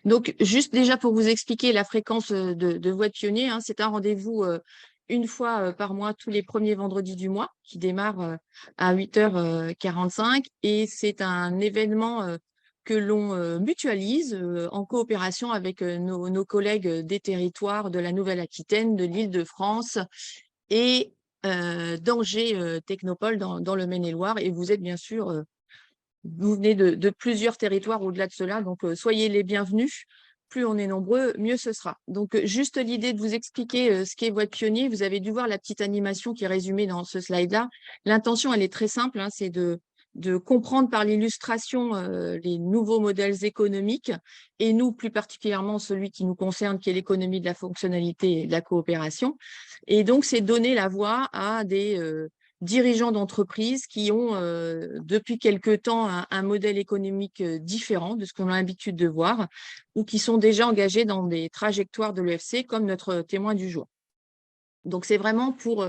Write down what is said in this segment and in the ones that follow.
Donc, juste déjà pour vous expliquer la fréquence de Voix de Pionnier, hein, c'est un rendez-vous une fois par mois, tous les premiers vendredis du mois, qui démarre à 8h45. Et c'est un événement que l'on mutualise en coopération avec nos collègues des territoires de la Nouvelle-Aquitaine, de l'Île-de-France et d'Angers Technopole dans le Maine-et-Loire. Et vous êtes bien sûr vous venez de plusieurs territoires au-delà de cela, donc soyez les bienvenus. Plus on est nombreux, mieux ce sera. Donc, juste l'idée de vous expliquer ce qu'est Voix de Pionnier. Vous avez dû voir la petite animation qui est résumée dans ce slide-là. L'intention, elle est très simple, hein, c'est de comprendre par l'illustration les nouveaux modèles économiques et nous, plus particulièrement, celui qui nous concerne, qui est l'économie de la fonctionnalité et de la coopération. Et donc, c'est donner la voix à des dirigeants d'entreprises qui ont depuis quelque temps un modèle économique différent de ce qu'on a l'habitude de voir ou qui sont déjà engagés dans des trajectoires de l'EFC comme notre témoin du jour. Donc, c'est vraiment pour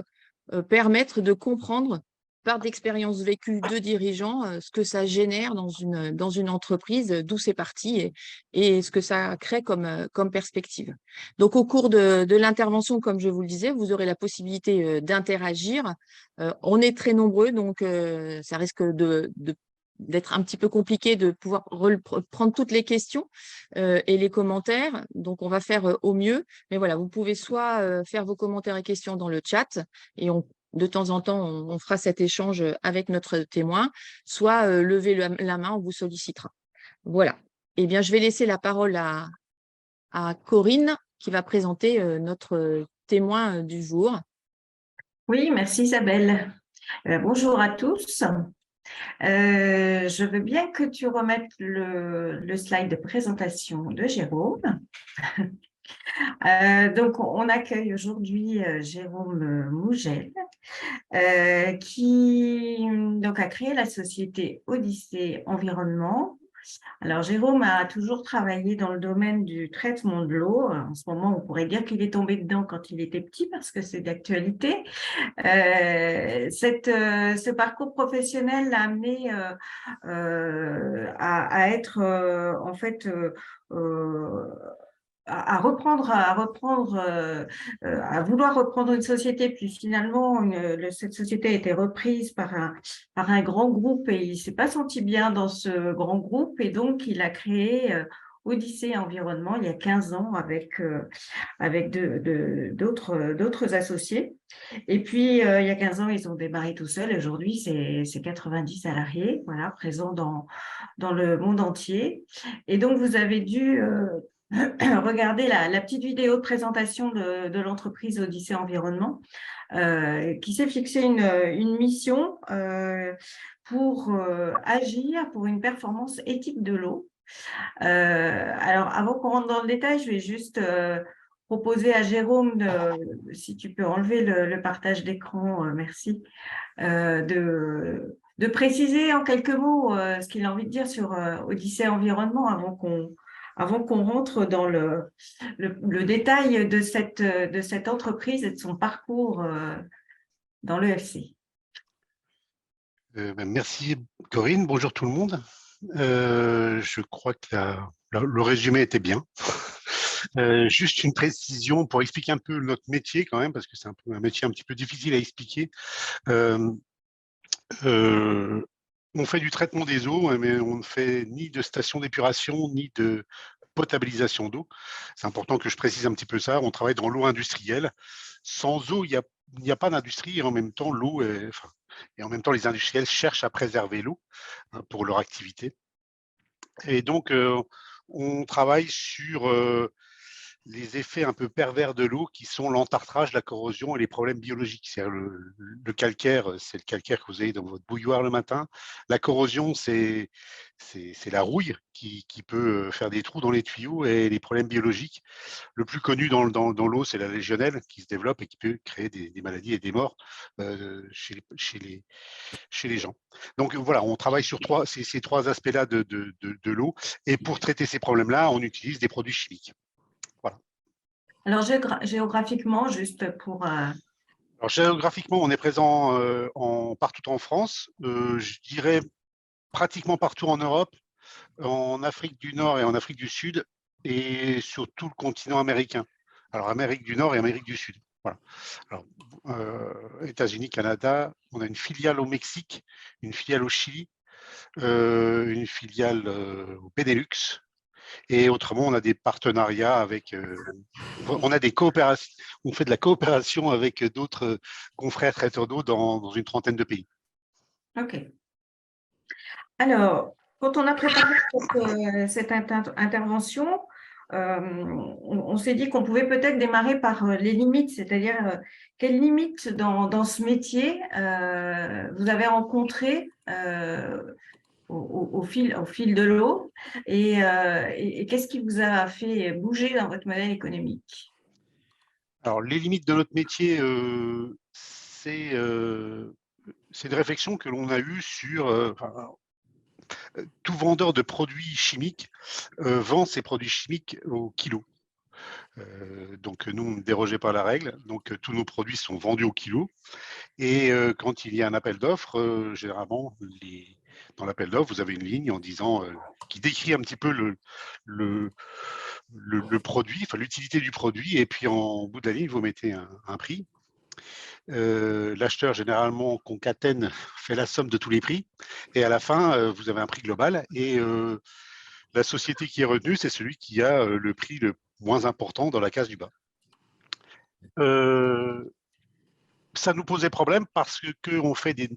permettre de comprendre par d'expériences vécues de dirigeants ce que ça génère dans une entreprise, d'où c'est parti et ce que ça crée comme perspective. Donc, au cours de l'intervention, comme je vous le disais, vous aurez la possibilité d'interagir. On est très nombreux, donc ça risque d'être un petit peu compliqué de pouvoir prendre toutes les questions et les commentaires. Donc, on va faire au mieux. Mais voilà, vous pouvez soit faire vos commentaires et questions dans le chat et de temps en temps, on fera cet échange avec notre témoin, soit lever la main, on vous sollicitera. Voilà. Eh bien, je vais laisser la parole à Corinne qui va présenter notre témoin du jour. Oui, merci Isabelle. Bonjour à tous. Je veux bien que tu remettes le slide de présentation de Jérôme. Donc, on accueille aujourd'hui Jérôme Mougel, qui donc, a créé la société Odyssée Environnement. Alors, Jérôme a toujours travaillé dans le domaine du traitement de l'eau. En ce moment, on pourrait dire qu'il est tombé dedans quand il était petit parce que c'est d'actualité. Ce parcours professionnel l'a amené à être en fait à vouloir reprendre une société, puis finalement cette société a été reprise par un grand groupe et il s'est pas senti bien dans ce grand groupe et donc il a créé Odyssée Environnement il y a 15 ans avec d'autres associés. Et puis, il y a 15 ans, ils ont démarré tout seuls. Aujourd'hui, c'est 90 salariés, voilà, présents dans le monde entier. Et donc, vous avez dû regarder la petite vidéo de présentation de l'entreprise Odyssée Environnement, qui s'est fixé une mission pour agir pour une performance éthique de l'eau. Alors, avant qu'on rentre dans le détail, je vais juste proposer à Jérôme, si tu peux enlever le partage d'écran, merci, de préciser en quelques mots ce qu'il a envie de dire sur Odyssée Environnement avant qu'on rentre dans le détail de cette entreprise et de son parcours dans l'EFC. Merci Corinne, bonjour tout le monde. Je crois que le résumé était bien. Juste une précision pour expliquer un peu notre métier quand même, parce que c'est un métier un petit peu difficile à expliquer. On fait du traitement des eaux, mais on ne fait ni de station d'épuration, ni de potabilisation d'eau. C'est important que je précise un petit peu ça. On travaille dans l'eau industrielle. Sans eau, il n'y a pas d'industrie et en même temps, et en même temps, les industriels cherchent à préserver l'eau pour leur activité. Et donc, on travaille sur les effets un peu pervers de l'eau qui sont l'entartrage, la corrosion et les problèmes biologiques. C'est le calcaire, c'est le calcaire que vous avez dans votre bouilloire le matin. La corrosion, c'est la rouille qui peut faire des trous dans les tuyaux et les problèmes biologiques. Le plus connu dans l'eau, c'est la légionelle qui se développe et qui peut créer des maladies et des morts chez les gens. Donc voilà, on travaille sur ces trois aspects-là de l'eau. Et pour traiter ces problèmes-là, on utilise des produits chimiques. Voilà. Alors, géographiquement, juste pour… Alors, géographiquement, on est présent partout en France, je dirais pratiquement partout en Europe, en Afrique du Nord et en Afrique du Sud, et sur tout le continent américain. Alors, Amérique du Nord et Amérique du Sud. Voilà. Alors, États-Unis, Canada, on a une filiale au Mexique, une filiale au Chili, une filiale au Benelux. Et autrement, on a des partenariats avec, on a des coopérations, on fait de la coopération avec d'autres confrères traiteurs d'eau dans une trentaine de pays. Ok. Alors, quand on a préparé cette intervention, on s'est dit qu'on pouvait peut-être démarrer par les limites, c'est-à-dire quelles limites dans ce métier vous avez rencontrées au fil de l'eau et qu'est-ce qui vous a fait bouger dans votre modèle économique? Alors, les limites de notre métier, c'est une réflexion que l'on a eue sur tout vendeur de produits chimiques vend ses produits chimiques au kilo. Donc, nous, on ne dérogeait pas à la règle. Donc, tous nos produits sont vendus au kilo. Et quand il y a un appel d'offres, généralement, dans l'appel d'offres, vous avez une ligne en disant qui décrit un petit peu le produit, enfin l'utilité du produit, et puis en bout de la ligne, vous mettez un prix. L'acheteur, généralement, concatène, fait la somme de tous les prix, et à la fin, vous avez un prix global, et la société qui est retenue, c'est celui qui a le prix le moins important dans la case du bas. Ça nous posait problème parce qu'on fait des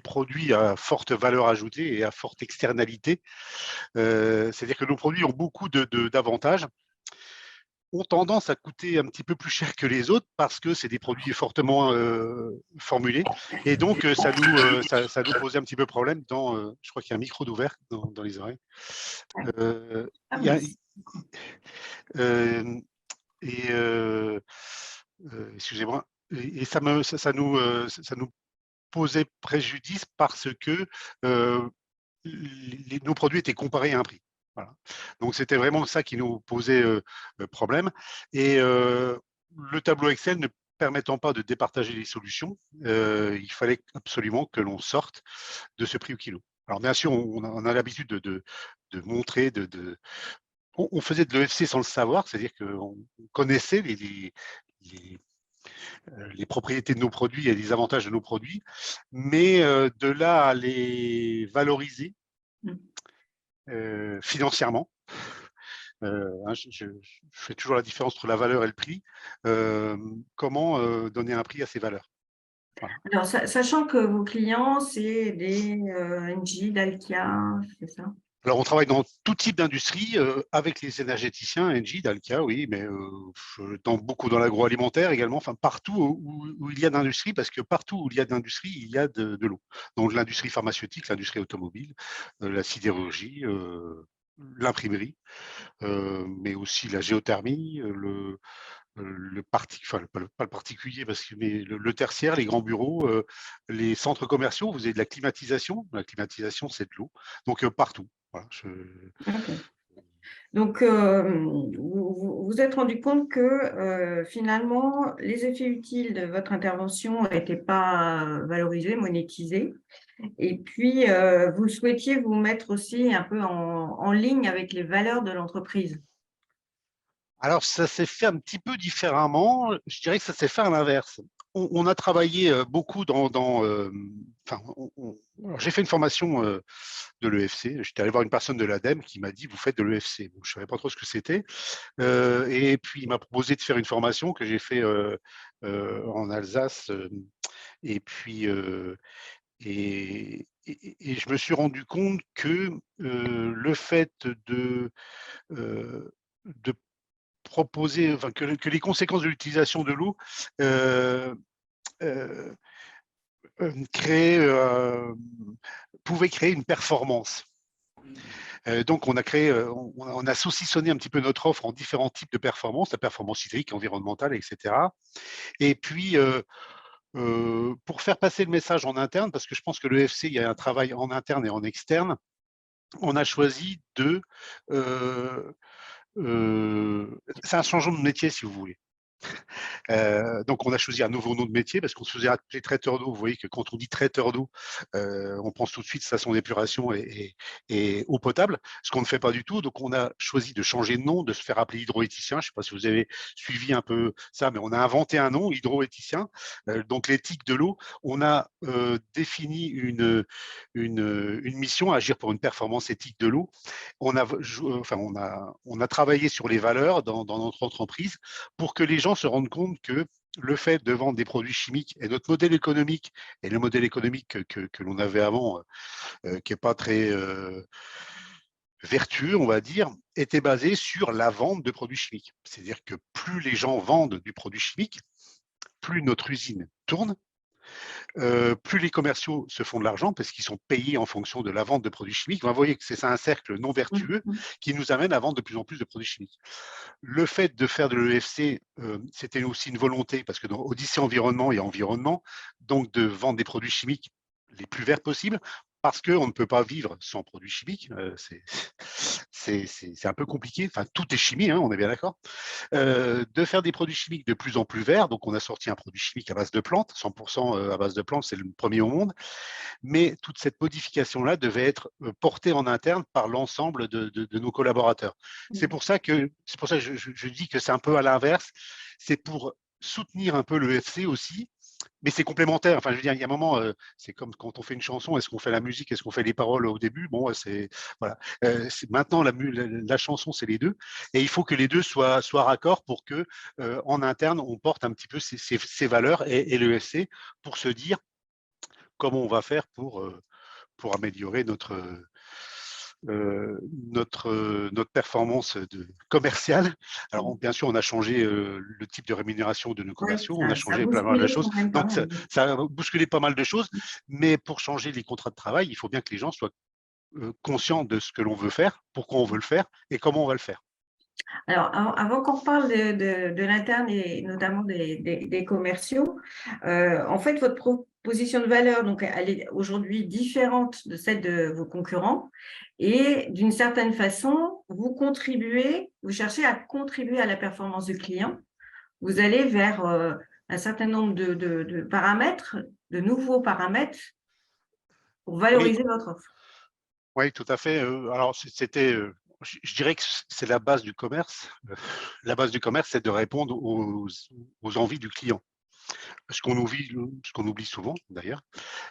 produits à forte valeur ajoutée et à forte externalité. C'est-à-dire que nos produits ont beaucoup d'avantages, ont tendance à coûter un petit peu plus cher que les autres parce que c'est des produits fortement formulés. Et donc, ça nous posait un petit peu problème je crois qu'il y a un micro d'ouvert dans les oreilles. Ah, Il y a, merci. excusez-moi, et ça nous posait préjudice parce que nos produits étaient comparés à un prix. Voilà. Donc, c'était vraiment ça qui nous posait problème. Et le tableau Excel ne permettant pas de départager les solutions, il fallait absolument que l'on sorte de ce prix au kilo. Alors, bien sûr, on a l'habitude de montrer, on faisait de l'EFC sans le savoir, c'est-à-dire qu'on connaissait les propriétés de nos produits et les avantages de nos produits, mais de là à les valoriser financièrement, je fais toujours la différence entre la valeur et le prix, comment donner un prix à ces valeurs. Voilà. Alors, sachant que vos clients, c'est des Engie, Dalkia, c'est ça? Alors, on travaille dans tout type d'industrie avec les énergéticiens, Engie, Dalkia, oui, mais beaucoup dans l'agroalimentaire également, enfin partout où il y a d'industrie, parce que partout où il y a d'industrie, il y a de l'eau. Donc, l'industrie pharmaceutique, l'industrie automobile, la sidérurgie, l'imprimerie, mais aussi la géothermie, pas le particulier, mais le tertiaire, les grands bureaux, les centres commerciaux, vous avez de la climatisation. La climatisation, c'est de l'eau. Donc, partout. Voilà, Okay. Donc, vous êtes rendu compte que finalement, les effets utiles de votre intervention n'étaient pas valorisés, monétisés. Et puis, vous souhaitiez vous mettre aussi un peu en ligne avec les valeurs de l'entreprise. Alors, ça s'est fait un petit peu différemment. Je dirais que ça s'est fait à l'inverse. On a travaillé beaucoup alors, j'ai fait une formation de l'EFC. J'étais allé voir une personne de l'ADEME qui m'a dit, vous faites de l'EFC. Donc, je ne savais pas trop ce que c'était. Et puis, il m'a proposé de faire une formation que j'ai fait en Alsace. Et puis, et je me suis rendu compte que le fait de proposer, enfin, que les conséquences de l'utilisation de l'eau euh, pouvaient créer une performance. Donc, on a saucissonné un petit peu notre offre en différents types de performances, la performance hydrique, environnementale, etc. Et puis, pour faire passer le message en interne, parce que je pense que l'EFC, il y a un travail en interne et en externe, on a choisi c'est un changement de métier, si vous voulez. Donc, on a choisi un nouveau nom de métier parce qu'on se faisait appeler traiteur d'eau. Vous voyez que quand on dit traiteur d'eau, on pense tout de suite station d'épuration et eau potable, ce qu'on ne fait pas du tout. Donc, on a choisi de changer de nom, de se faire appeler hydroéthicien. Je ne sais pas si vous avez suivi un peu ça, mais on a inventé un nom, hydroéthicien. Donc, l'éthique de l'eau. On a défini une mission, agir pour une performance éthique de l'eau. On a travaillé sur les valeurs dans notre entreprise pour que les gens se rendent compte que le fait de vendre des produits chimiques et notre modèle économique, et le modèle économique que l'on avait avant, qui n'est pas très vertueux, on va dire, était basé sur la vente de produits chimiques. C'est-à-dire que plus les gens vendent du produit chimique, plus notre usine tourne, plus les commerciaux se font de l'argent parce qu'ils sont payés en fonction de la vente de produits chimiques. Vous voyez que c'est un cercle non vertueux qui nous amène à vendre de plus en plus de produits chimiques. Le fait de faire de l'EFC, c'était aussi une volonté parce que dans Odyssée Environnement, il y a environnement, donc de vendre des produits chimiques les plus verts possibles, parce qu'on ne peut pas vivre sans produits chimiques. C'est un peu compliqué. Enfin, tout est chimie, hein, on est bien d'accord. De faire des produits chimiques de plus en plus verts. Donc, on a sorti un produit chimique à base de plantes, 100% à base de plantes, c'est le premier au monde. Mais toute cette modification-là devait être portée en interne par l'ensemble de nos collaborateurs. C'est pour ça que je dis que c'est un peu à l'inverse. C'est pour soutenir un peu le FC aussi, mais c'est complémentaire. Enfin, je veux dire, il y a un moment, c'est comme quand on fait une chanson, est-ce qu'on fait la musique, est-ce qu'on fait les paroles au début? Bon, c'est voilà. Maintenant, la chanson, c'est les deux, et il faut que les deux soient raccords pour que, en interne, on porte un petit peu ces valeurs et le FC pour se dire comment on va faire pour améliorer notre performance commerciale. Alors, bien sûr, on a changé le type de rémunération de nos Ouais, commerciaux, on a ça changé pas mal de bousculait choses. quand même pas Donc, mal. ça a bousculé pas mal de choses, mais pour changer les contrats de travail, il faut bien que les gens soient conscients de ce que l'on veut faire, pourquoi on veut le faire et comment on va le faire. Alors, avant qu'on parle de l'interne et notamment des commerciaux, en fait, votre proposition de valeur, donc, elle est aujourd'hui différente de celle de vos concurrents et d'une certaine façon, vous cherchez à contribuer à la performance du client. Vous allez vers un certain nombre de paramètres, de nouveaux paramètres pour Oui, valoriser votre offre. oui, tout à fait. Alors, je dirais que c'est la base du commerce. La base du commerce, c'est de répondre aux envies du client. Ce qu'on oublie souvent d'ailleurs.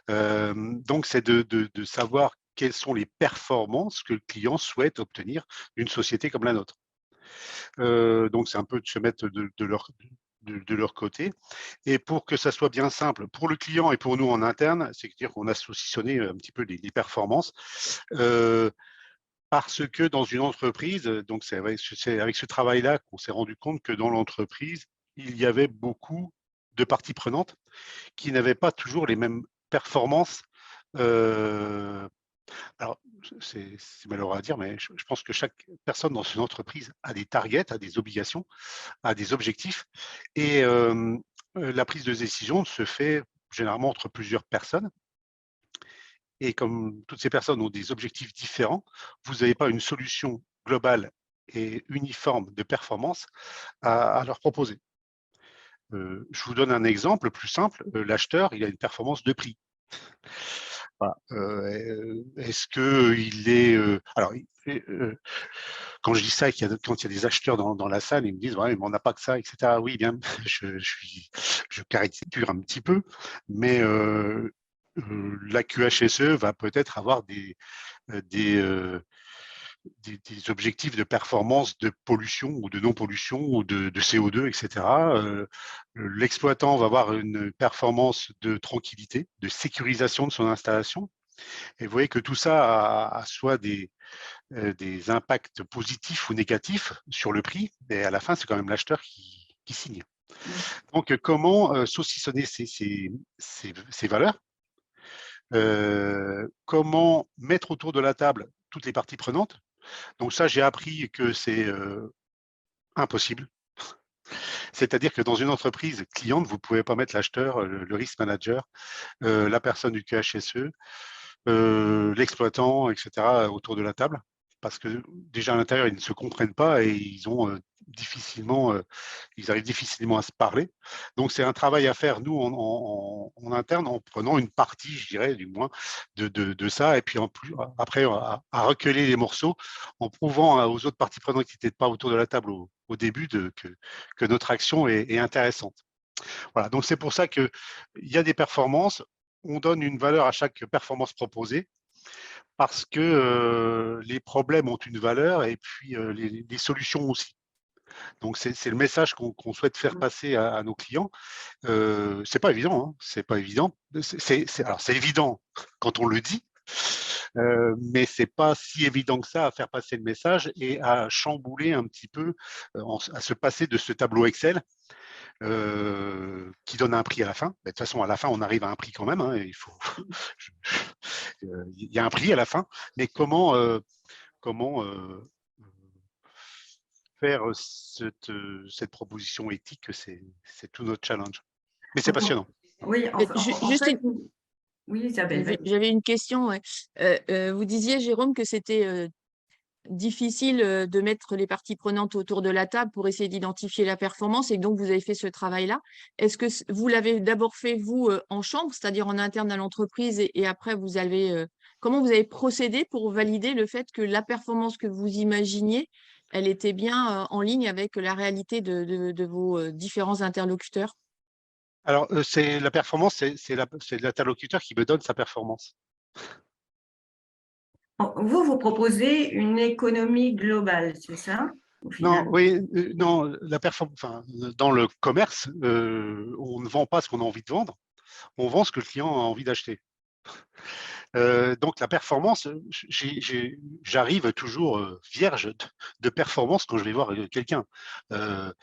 Donc, c'est de savoir quelles sont les performances que le client souhaite obtenir d'une société comme la nôtre. Donc, c'est un peu de se mettre de leur côté. Et pour que ça soit bien simple, pour le client et pour nous en interne, c'est-à-dire qu'on a saucissonné un petit peu les performances. Parce que dans une entreprise, donc c'est avec ce travail-là qu'on s'est rendu compte que dans l'entreprise, il y avait beaucoup de parties prenantes qui n'avaient pas toujours les mêmes performances. Alors, c'est malheureux à dire, mais je pense que chaque personne dans une entreprise a des targets, a des obligations, a des objectifs. Et la prise de décision se fait généralement entre plusieurs personnes. Et comme toutes ces personnes ont des objectifs différents, vous n'avez pas une solution globale et uniforme de performance à leur proposer. Je vous donne un exemple plus simple. L'acheteur, il a une performance de prix. Voilà. Est-ce qu'il est… alors, quand je dis ça, quand il y a des acheteurs dans la salle, ils me disent ouais, mais on n'a pas que ça, etc. Oui, bien, je caricature un petit peu, mais la QHSE va peut-être avoir des objectifs de performance de pollution ou de non-pollution ou de CO2, etc. L'exploitant va avoir une performance de tranquillité, de sécurisation de son installation. Et vous voyez que tout ça a soit des impacts positifs ou négatifs sur le prix, et à la fin, c'est quand même l'acheteur qui signe. Donc, comment saucissonner ces valeurs, comment mettre autour de la table toutes les parties prenantes. Donc ça, j'ai appris que c'est impossible. C'est-à-dire que dans une entreprise cliente, vous ne pouvez pas mettre l'acheteur, le risk manager, la personne du QHSE, l'exploitant, etc. autour de la table, parce que déjà à l'intérieur, ils ne se comprennent pas et ils ont difficilement, ils arrivent difficilement à se parler. Donc, c'est un travail à faire, nous, en interne, en prenant une partie, je dirais, du moins, de ça, et puis après, à recueiller les morceaux, en prouvant aux autres parties prenantes qui n'étaient pas autour de la table au début que notre action est intéressante. Voilà, donc c'est pour ça qu'il y a des performances, on donne une valeur à chaque performance proposée, parce que les problèmes ont une valeur et puis les solutions aussi. Donc, c'est le message qu'on souhaite faire passer à nos clients. C'est pas évident, hein, c'est pas évident. Alors, c'est évident quand on le dit, mais c'est pas si évident que ça à faire passer le message et à chambouler un petit peu, à se passer de ce tableau Excel qui donne un prix à la fin. De toute façon, à la fin, on arrive à un prix quand même. Hein, il y a un prix à la fin, mais comment faire cette proposition éthique, c'est tout notre challenge. Mais c'est passionnant. Oui, en Juste fait, oui, Isabelle, vas-y. j'avais une question. Ouais. Vous disiez, Jérôme, que c'était difficile de mettre les parties prenantes autour de la table pour essayer d'identifier la performance et que donc vous avez fait ce travail-là. Est-ce que vous l'avez d'abord fait, vous, en chambre, c'est-à-dire en interne à l'entreprise et après, comment vous avez procédé pour valider le fait que la performance que vous imaginiez, elle était bien en ligne avec la réalité de vos différents interlocuteurs? Alors, c'est la performance, c'est l'interlocuteur qui me donne sa performance. Vous proposez une économie globale, c'est ça, au Non, final? oui, non, enfin, dans le commerce, on ne vend pas ce qu'on a envie de vendre, on vend ce que le client a envie d'acheter. Donc la performance, j'arrive toujours vierge de performance quand je vais voir quelqu'un. Alors,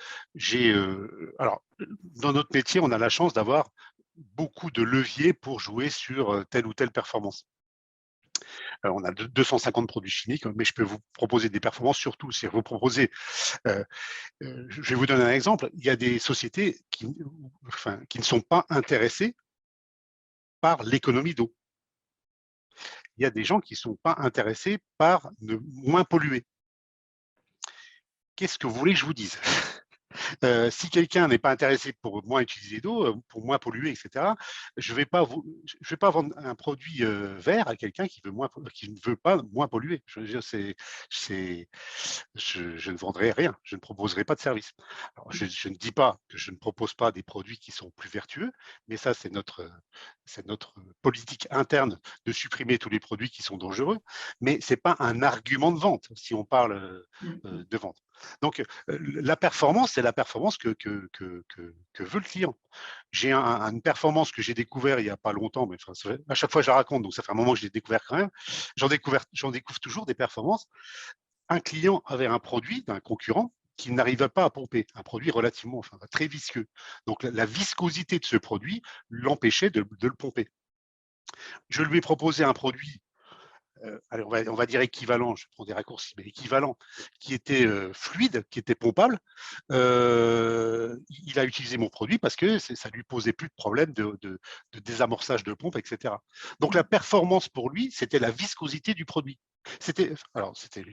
dans notre métier, on a la chance d'avoir beaucoup de leviers pour jouer sur telle ou telle performance. On a 250 produits chimiques, mais je peux vous proposer des performances sur tout. Si vous proposez, je vais vous donner un exemple. Il y a des sociétés qui ne sont pas intéressées par l'économie d'eau. Il y a des gens qui ne sont pas intéressés par ne moins polluer. Qu'est-ce que vous voulez que je vous dise? Si quelqu'un n'est pas intéressé pour moins utiliser d'eau, pour moins polluer, etc., je ne vais pas vendre un produit vert à quelqu'un qui ne veut pas moins polluer. Je veux dire, je ne vendrai rien, je ne proposerai pas de service. Alors, je ne dis pas que je ne propose pas des produits qui sont plus vertueux, mais ça, c'est notre politique interne de supprimer tous les produits qui sont dangereux, mais ce n'est pas un argument de vente si on parle de vente. Donc, la performance, c'est la performance que veut le client. J'ai une performance que j'ai découvert il n'y a pas longtemps, mais à chaque fois je la raconte, donc ça fait un moment que je l'ai découvert quand même. J'en découvre toujours des performances. Un client avait un produit d'un concurrent qui n'arrivait pas à pomper, un produit relativement, très visqueux. Donc, la viscosité de ce produit l'empêchait de le pomper. Je lui ai proposé un produit, allez, on va dire équivalent, je prends des raccourcis, mais équivalent, qui était fluide, qui était pompable. Il a utilisé mon produit parce que ça lui posait plus de problème de désamorçage de pompe, etc. Donc, la performance pour lui, c'était la viscosité du produit. Il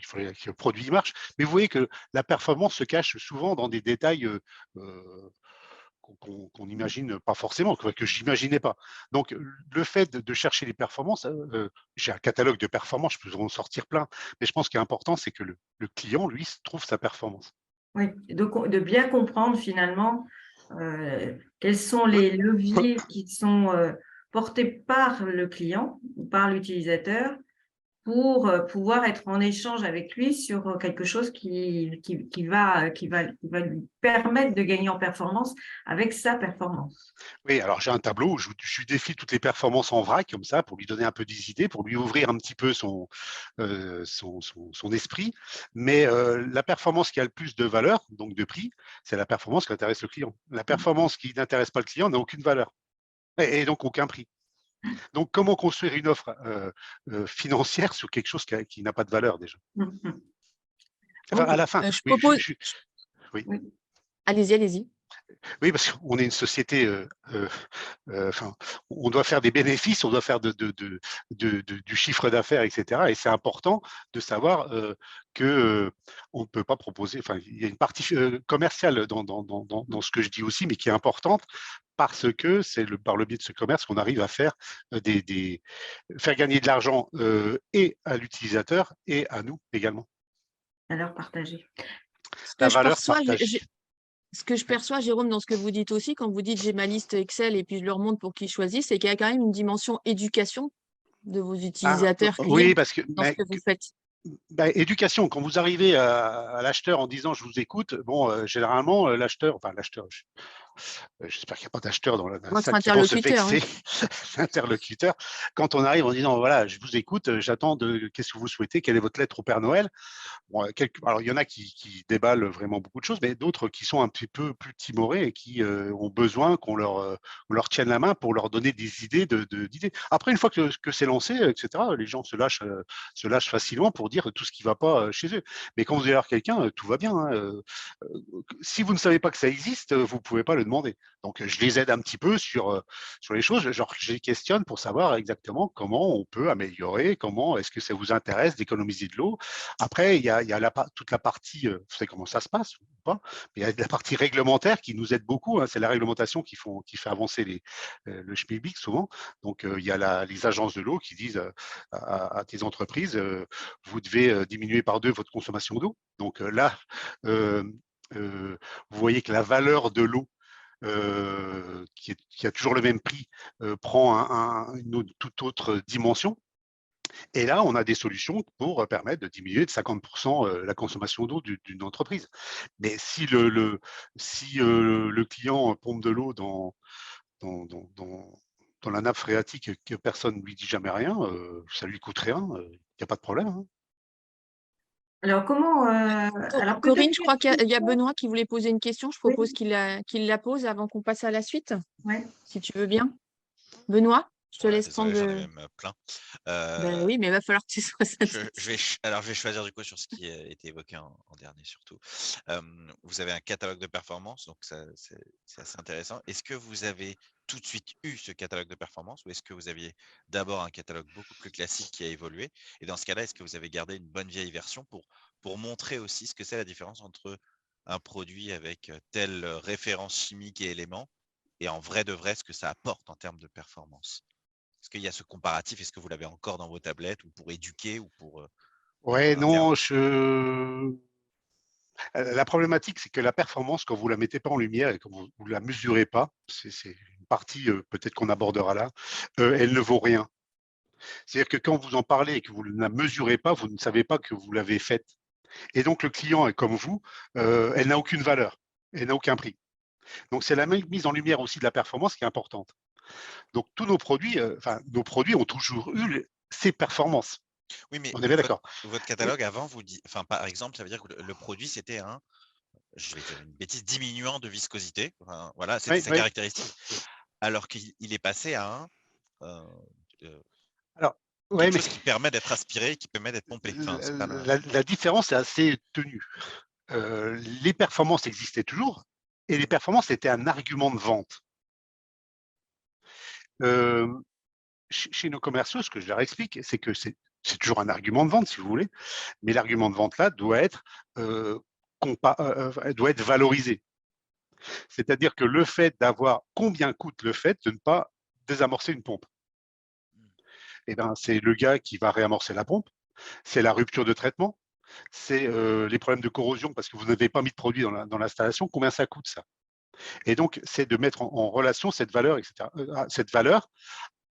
fallait que le produit marche, mais vous voyez que la performance se cache souvent dans des détails qu'on n'imagine pas forcément, que je n'imaginais pas. Donc, le fait de chercher les performances, j'ai un catalogue de performances, je peux en sortir plein, mais je pense qu'il est important, c'est que le client, lui, trouve sa performance. Oui, de bien comprendre finalement quels sont les leviers qui sont portés par le client ou par l'utilisateur pour pouvoir être en échange avec lui sur quelque chose qui va lui permettre de gagner en performance avec sa performance. Oui, alors j'ai un tableau où je lui défile toutes les performances en vrac, comme ça, pour lui donner un peu des idées, pour lui ouvrir un petit peu son esprit. Mais la performance qui a le plus de valeur, donc de prix, c'est la performance qui intéresse le client. La performance qui n'intéresse pas le client n'a aucune valeur et donc aucun prix. Donc, comment construire une offre financière sur quelque chose qui n'a pas de valeur déjà? Enfin, à la fin, Je oui, propose. oui. Oui. Allez-y, allez-y. Oui, parce qu'on est une société, enfin, on doit faire des bénéfices, on doit faire du chiffre d'affaires, etc. Et c'est important de savoir que on ne peut pas proposer. Enfin, il y a une partie commerciale dans ce que je dis aussi, mais qui est importante parce que c'est par le biais de ce commerce qu'on arrive à faire faire gagner de l'argent et à l'utilisateur et à nous également. Alors partagé. Ce La que je valeur perçois, partagée. ce que je perçois, Jérôme, dans ce que vous dites aussi, quand vous dites j'ai ma liste Excel et puis je leur montre pour qu'ils choisissent, c'est qu'il y a quand même une dimension éducation de vos Ah, utilisateurs clients oui, parce que dans ce que vous faites. éducation, quand vous arrivez à l'acheteur en disant je vous écoute, bon, généralement, l'acheteur, enfin l'acheteur, j'espère qu'il n'y a pas d'acheteurs dans la Votre salle qui vont se interlocuteur, oui. vexer, l'interlocuteur. Quand on arrive en disant voilà, je vous écoute, j'attends qu'est-ce que vous souhaitez, quelle est votre lettre au Père Noël. Bon, alors, il y en a qui déballent vraiment beaucoup de choses, mais d'autres qui sont un petit peu plus timorés et qui ont besoin on leur tienne la main pour leur donner des idées. D'idées. Après, une fois que c'est lancé, etc., les gens se lâchent facilement pour dire tout ce qui ne va pas chez eux. Mais quand vous allez voir quelqu'un, tout va bien. Hein, si vous ne savez pas que ça existe, vous ne pouvez pas le demander. Donc, je les aide un petit peu sur les choses. Genre, je les questionne pour savoir exactement comment on peut améliorer, comment est-ce que ça vous intéresse d'économiser de l'eau. Après, il y a toute la partie, vous savez comment ça se passe ou pas, mais il y a la partie réglementaire qui nous aide beaucoup. Hein, c'est la réglementation qui fait avancer le schmilblick souvent. Donc, il y a les agences de l'eau qui disent à tes entreprises, vous devez diminuer par 2 votre consommation d'eau. Donc là, euh, vous voyez que la valeur de l'eau qui a toujours le même prix, prend une toute autre dimension. Et là, on a des solutions pour permettre de diminuer de 50% la consommation d'eau d'une entreprise. Mais si le client pompe de l'eau dans, dans, dans, dans la nappe phréatique et que personne ne lui dit jamais rien, ça lui coûte rien, il n'y a pas de problème. Hein. Alors comment alors peut-être Corinne, je crois qu'il y a Benoît qui voulait poser une question. Je propose qu'il la pose avant qu'on passe à la suite, ouais. si tu veux bien. Benoît, je te Ouais, laisse prendre désolé, j'en ai le. même plein. Ben oui, mais il va falloir que tu sois Alors, je vais choisir du coup sur ce qui a été évoqué en dernier surtout. Vous avez un catalogue de performance, donc c'est assez intéressant. Est-ce que vous avez tout de suite eu ce catalogue de performance ou est-ce que vous aviez d'abord un catalogue beaucoup plus classique qui a évolué? Et dans ce cas-là, est-ce que vous avez gardé une bonne vieille version pour montrer aussi ce que c'est la différence entre un produit avec telle référence chimique et éléments et en vrai de vrai ce que ça apporte en termes de performance? Est-ce qu'il y a ce comparatif? Est-ce que vous l'avez encore dans vos tablettes ou pour éduquer ou pour Ouais, l'interne? non, la problématique, c'est que la performance, quand vous ne la mettez pas en lumière et que vous ne la mesurez pas, c'est une partie peut-être qu'on abordera là, elle ne vaut rien. C'est-à-dire que quand vous en parlez et que vous ne la mesurez pas, vous ne savez pas que vous l'avez faite. Et donc, le client est comme vous, elle n'a aucune valeur, elle n'a aucun prix. Donc, c'est la mise en lumière aussi de la performance qui est importante. Donc, tous nos produits ont toujours eu ces performances. Oui, mais On est bien d'accord. votre catalogue avant vous dit, enfin, par exemple, ça veut dire que le produit, c'était je vais dire une bêtise, diminuant de viscosité. Enfin, voilà, c'était Oui, sa oui. caractéristique. Alors qu'il est passé à euh, Alors, ouais, quelque mais chose qui permet d'être aspiré, qui permet d'être pompé. Enfin, c'est pas la différence est assez tenue. Les performances existaient toujours et les performances étaient un argument de vente. Chez nos commerciaux, ce que je leur explique, c'est que c'est toujours un argument de vente, si vous voulez, mais l'argument de vente là doit être valorisé. C'est-à-dire que le fait d'avoir combien coûte le fait de ne pas désamorcer une pompe, eh ben, c'est le gars qui va réamorcer la pompe, c'est la rupture de traitement, c'est les problèmes de corrosion parce que vous n'avez pas mis de produit dans l'installation, combien ça coûte ça? Et donc, c'est de mettre en relation cette valeur, etc., cette valeur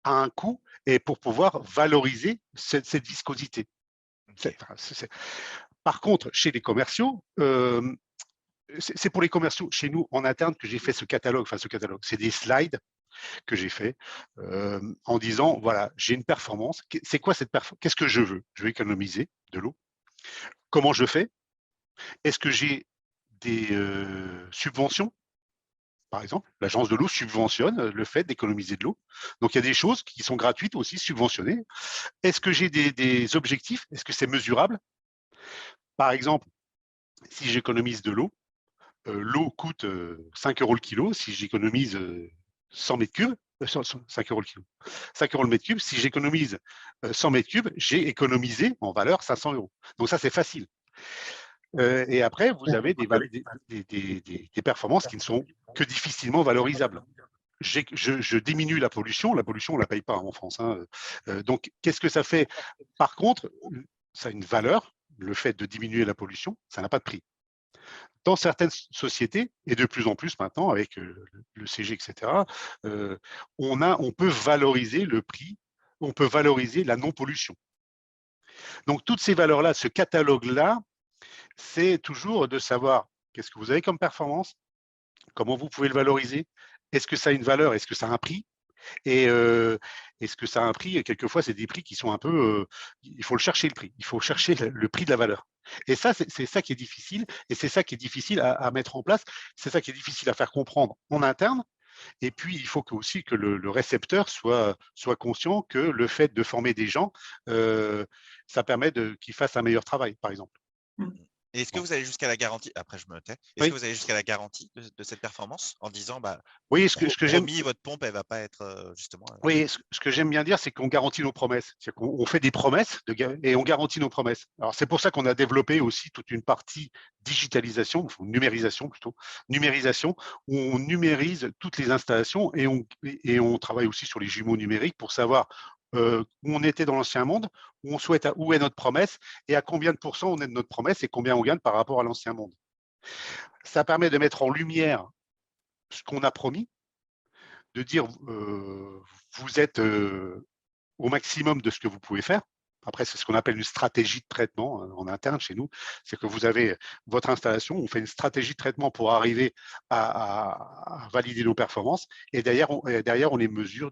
à un coût et pour pouvoir valoriser cette viscosité. OK. Par contre, chez les commerciaux, c'est pour les commerciaux chez nous en interne que j'ai fait ce catalogue. Enfin, ce catalogue, c'est des slides que j'ai fait en disant voilà, j'ai une performance. C'est quoi cette performance? Qu'est-ce que je veux? Je veux économiser de l'eau. Comment je fais? Est-ce que j'ai des subventions? Par exemple, l'agence de l'eau subventionne le fait d'économiser de l'eau. Donc, il y a des choses qui sont gratuites aussi, subventionnées. Est-ce que j'ai des objectifs? Est-ce que c'est mesurable? Par exemple, si j'économise de l'eau, l'eau coûte 5 euros le kilo. Si j'économise 100 mètres cubes, 5 euros le kilo, 5 euros le mètre cube, si j'économise 100 mètres cubes, j'ai économisé en valeur 500 euros. Donc ça, c'est facile. Et après, vous avez des performances qui ne sont que difficilement valorisables. Je diminue la pollution, on ne la paye pas en France. Hein. Donc, qu'est-ce que ça fait? Par contre, ça a une valeur, le fait de diminuer la pollution, ça n'a pas de prix. Dans certaines sociétés, et de plus en plus maintenant avec le CG, etc., on peut valoriser le prix, on peut valoriser la non-pollution. Donc, toutes ces valeurs-là, ce catalogue-là, c'est toujours de savoir qu'est-ce que vous avez comme performance, comment vous pouvez le valoriser, est-ce que ça a une valeur, est-ce que ça a un prix, et est-ce que ça a un prix? Et quelquefois, c'est des prix qui sont un peu… il faut le chercher, le prix. Il faut chercher le prix de la valeur. Et ça, c'est ça qui est difficile. Et c'est ça qui est difficile à mettre en place. C'est ça qui est difficile à faire comprendre en interne. Et puis, il faut aussi que le récepteur soit conscient que le fait de former des gens, ça permet qu'ils fassent un meilleur travail, par exemple. Et est-ce que vous allez jusqu'à la garantie? Après, je me tais. Est-ce que vous allez jusqu'à la garantie de cette performance en disant, oui, ce que j'aime, promis, votre pompe, elle va pas être justement. oui, ce que j'aime bien dire, c'est qu'on garantit nos promesses. C'est qu'on fait des promesses et on garantit nos promesses. Alors, c'est pour ça qu'on a développé aussi toute une partie digitalisation, ou numérisation plutôt, numérisation, où on numérise toutes les installations et on travaille aussi sur les jumeaux numériques pour savoir où on était dans l'ancien monde, où est notre promesse et à combien de pourcents on est de notre promesse et combien on gagne par rapport à l'ancien monde. Ça permet de mettre en lumière ce qu'on a promis, de dire vous êtes au maximum de ce que vous pouvez faire. Après, c'est ce qu'on appelle une stratégie de traitement en interne chez nous. C'est que vous avez votre installation, on fait une stratégie de traitement pour arriver à valider nos performances. Et derrière, on les mesure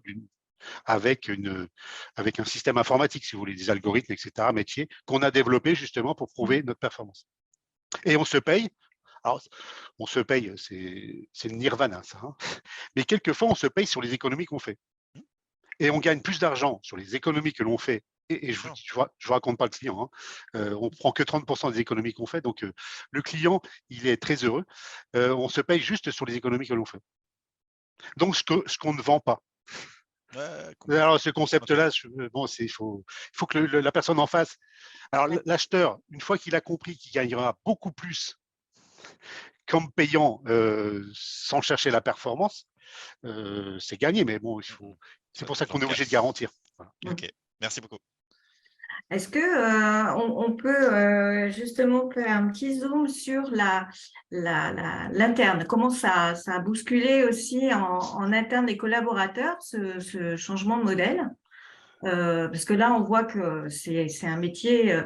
avec un système informatique, si vous voulez, des algorithmes, etc., métiers, qu'on a développé justement pour prouver notre performance. Et on se paye. Alors, on se paye, c'est le nirvana, ça. Hein. Mais quelquefois, on se paye sur les économies qu'on fait. Et on gagne plus d'argent sur les économies que l'on fait. Et je vous raconte pas le client. Hein. On prend que 30% des économies qu'on fait. Donc, le client, il est très heureux. On se paye juste sur les économies que l'on fait. Donc, ce qu'on ne vend pas. Alors, ce concept-là, bon, il faut que la personne en face. Alors, l'acheteur, une fois qu'il a compris qu'il gagnera beaucoup plus qu'en payant sans chercher la performance, c'est gagné. Mais bon, c'est pour ça qu'on est obligé de garantir. Voilà. Ok, merci beaucoup. Est-ce que on peut justement faire un petit zoom sur l'interne? Comment ça a bousculé aussi en interne des collaborateurs ce changement de modèle? Parce que là, on voit que c'est un métier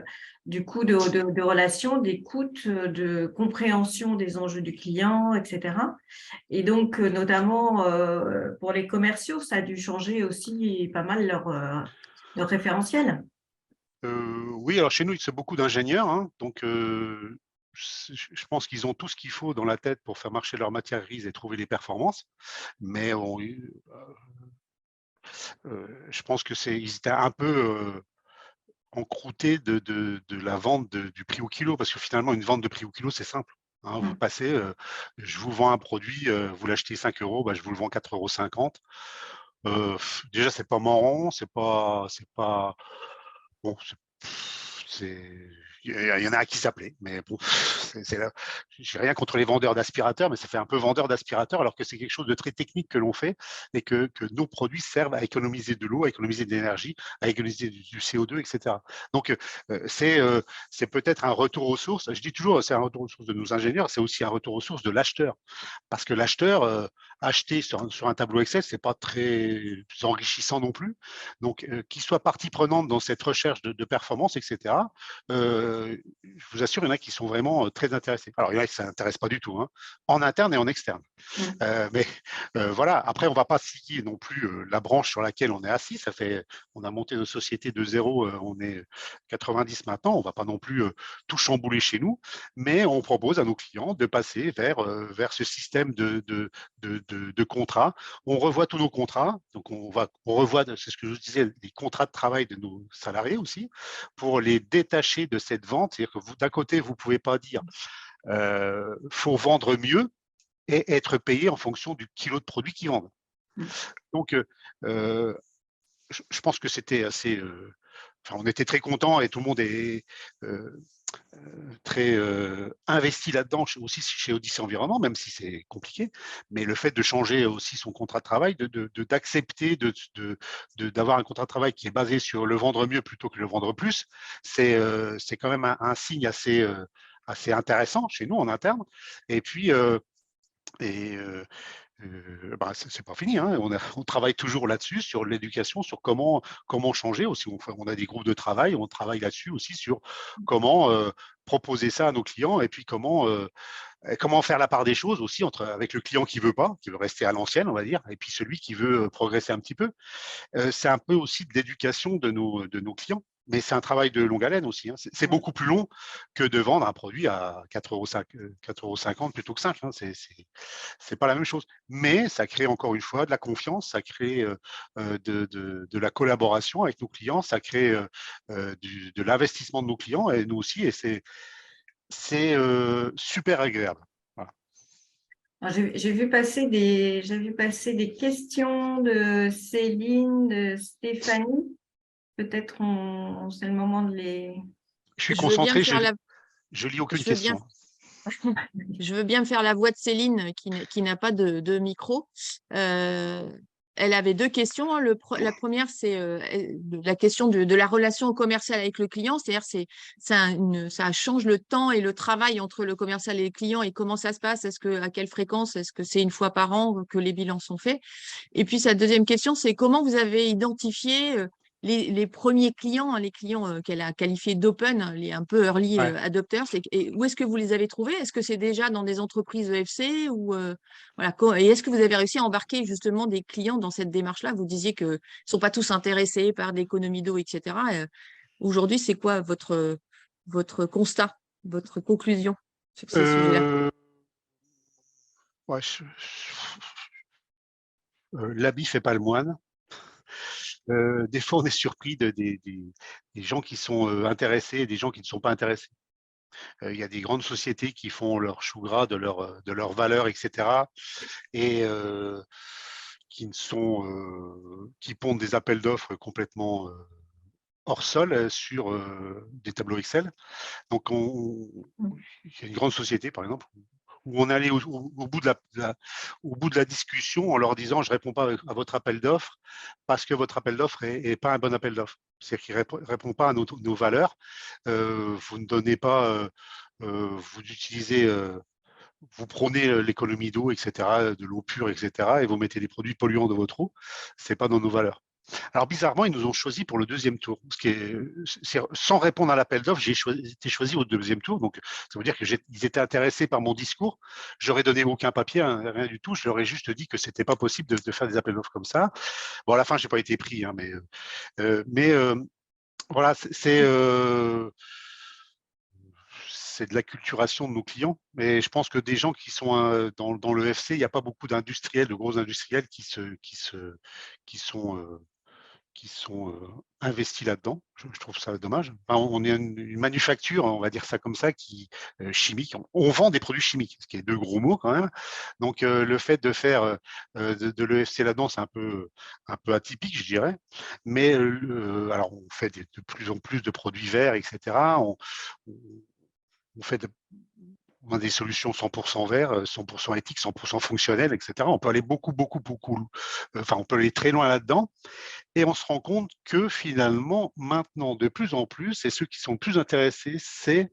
du coup de relation, d'écoute, de compréhension des enjeux du client, etc. Et donc, notamment pour les commerciaux, ça a dû changer aussi pas mal leur référentiel. Oui, alors chez nous, c'est beaucoup d'ingénieurs. Hein, donc, je pense qu'ils ont tout ce qu'il faut dans la tête pour faire marcher leur matière grise et trouver les performances. Mais je pense qu'ils étaient un peu encroutés de la vente du prix au kilo, parce que finalement, une vente de prix au kilo, c'est simple. Hein, vous passez, je vous vends un produit, vous l'achetez 5 euros, je vous le vends 4,50 €. Déjà, c'est pas marrant, c'est pas bon, il y en a un qui s'appelait, mais bon, j'ai rien contre les vendeurs d'aspirateurs, mais ça fait un peu vendeur d'aspirateurs, alors que c'est quelque chose de très technique que l'on fait et que nos produits servent à économiser de l'eau, à économiser de l'énergie, à économiser du CO2, etc. Donc, c'est peut-être un retour aux sources. Je dis toujours, c'est un retour aux sources de nos ingénieurs, c'est aussi un retour aux sources de l'acheteur. Parce que l'acheteur, acheter sur un tableau Excel, c'est pas très enrichissant non plus. Donc, qu'il soit partie prenante dans cette recherche de performance, etc., je vous assure, il y en a qui sont vraiment très intéressés. Alors, il y en a qui ne s'intéressent pas du tout, hein, en interne et en externe. Mais voilà, après, on ne va pas scier non plus la branche sur laquelle on est assis. On a monté nos sociétés de zéro, on est 90 maintenant, on ne va pas non plus tout chambouler chez nous, mais on propose à nos clients de passer vers ce système de contrats. On revoit tous nos contrats, donc on revoit, c'est ce que je vous disais, les contrats de travail de nos salariés aussi, pour les détacher de cette vente. C'est-à-dire que d'un côté, vous ne pouvez pas dire faut vendre mieux et être payé en fonction du kilo de produit qu'ils vendent. Donc, je pense que c'était assez… Enfin, on était très contents et tout le monde est très investi là-dedans, aussi chez Odyssée Environnement, même si c'est compliqué. Mais le fait de changer aussi son contrat de travail, d'accepter d'avoir un contrat de travail qui est basé sur le vendre mieux plutôt que le vendre plus, c'est quand même un signe assez intéressant chez nous en interne. Et puis, c'est pas fini, hein. On travaille toujours là-dessus, sur l'éducation, sur comment changer aussi. On a des groupes de travail, on travaille là-dessus aussi sur comment proposer ça à nos clients et puis comment faire la part des choses aussi avec le client qui veut pas, qui veut rester à l'ancienne, on va dire, et puis celui qui veut progresser un petit peu. C'est un peu aussi de l'éducation de nos clients. Mais c'est un travail de longue haleine aussi, hein. C'est beaucoup plus long que de vendre un produit à 4,50 € plutôt que 5 €, hein. C'est pas la même chose. Mais ça crée encore une fois de la confiance, ça crée de la collaboration avec nos clients, ça crée de l'investissement de nos clients et nous aussi. Et c'est super agréable. Voilà. J'ai vu passer des questions de Céline, de Stéphanie. Peut-être c'est le moment de les… Je suis Je veux bien concentré, faire je lis aucune je veux bien, question. je veux bien faire la voix de Céline qui n'a pas de micro. Elle avait deux questions, hein. La première, c'est la question de la relation commerciale avec le client, c'est-à-dire ça change le temps et le travail entre le commercial et le client et comment ça se passe, à quelle fréquence, est-ce que c'est une fois par an que les bilans sont faits? Et puis sa deuxième question, c'est comment vous avez identifié les premiers clients, hein, les clients qu'elle a qualifiés d'open, hein, les un peu early Ouais. adopters, et où est-ce que vous les avez trouvés? Est-ce que c'est déjà dans des entreprises EFC ou voilà, et est-ce que vous avez réussi à embarquer justement des clients dans cette démarche-là? Vous disiez qu'ils ne sont pas tous intéressés par l'économie d'eau, etc. Aujourd'hui, c'est quoi votre constat, votre conclusion sur ces sujets-là? Ouais, l'habit fait pas le moine. Des fois, on est surpris des gens qui sont intéressés et des gens qui ne sont pas intéressés. Il y a des grandes sociétés qui font leur chou gras de leur valeur, etc. Et qui pondent des appels d'offres complètement hors sol sur des tableaux Excel. Donc, il y a une grande société, par exemple, où on allait au bout de la discussion en leur disant: je ne réponds pas à votre appel d'offres parce que votre appel d'offres n'est pas un bon appel d'offres. C'est-à-dire qu'il ne répond pas à nos valeurs. Vous ne donnez pas, vous utilisez, vous prônez l'économie d'eau, etc., de l'eau pure, etc., et vous mettez des produits polluants dans votre eau. Ce n'est pas dans nos valeurs. Alors, bizarrement, ils nous ont choisi pour le deuxième tour. Sans répondre à l'appel d'offres, j'ai été choisi au deuxième tour. Donc, ça veut dire qu'ils étaient intéressés par mon discours. Je n'aurais donné aucun papier, hein, rien du tout. Je leur ai juste dit que ce n'était pas possible de faire des appels d'offres comme ça. Bon, à la fin, je n'ai pas été pris, hein, mais voilà, c'est de l'acculturation de nos clients. Mais je pense que des gens qui sont dans le FC, il n'y a pas beaucoup d'industriels, de gros industriels qui sont investis là-dedans. Je trouve ça dommage. Enfin, on est une manufacture, on va dire ça comme ça, chimique. On vend des produits chimiques, ce qui est deux gros mots quand même. Donc, le fait de faire de l'EFC là-dedans, c'est un peu atypique, je dirais. Mais alors, on fait de plus en plus de produits verts, etc. On fait on a des solutions 100% verts, 100% éthiques, 100% fonctionnelles, etc. On peut aller beaucoup, enfin, on peut aller très loin là-dedans. Et on se rend compte que finalement, maintenant, de plus en plus, et ceux qui sont plus intéressés, c'est…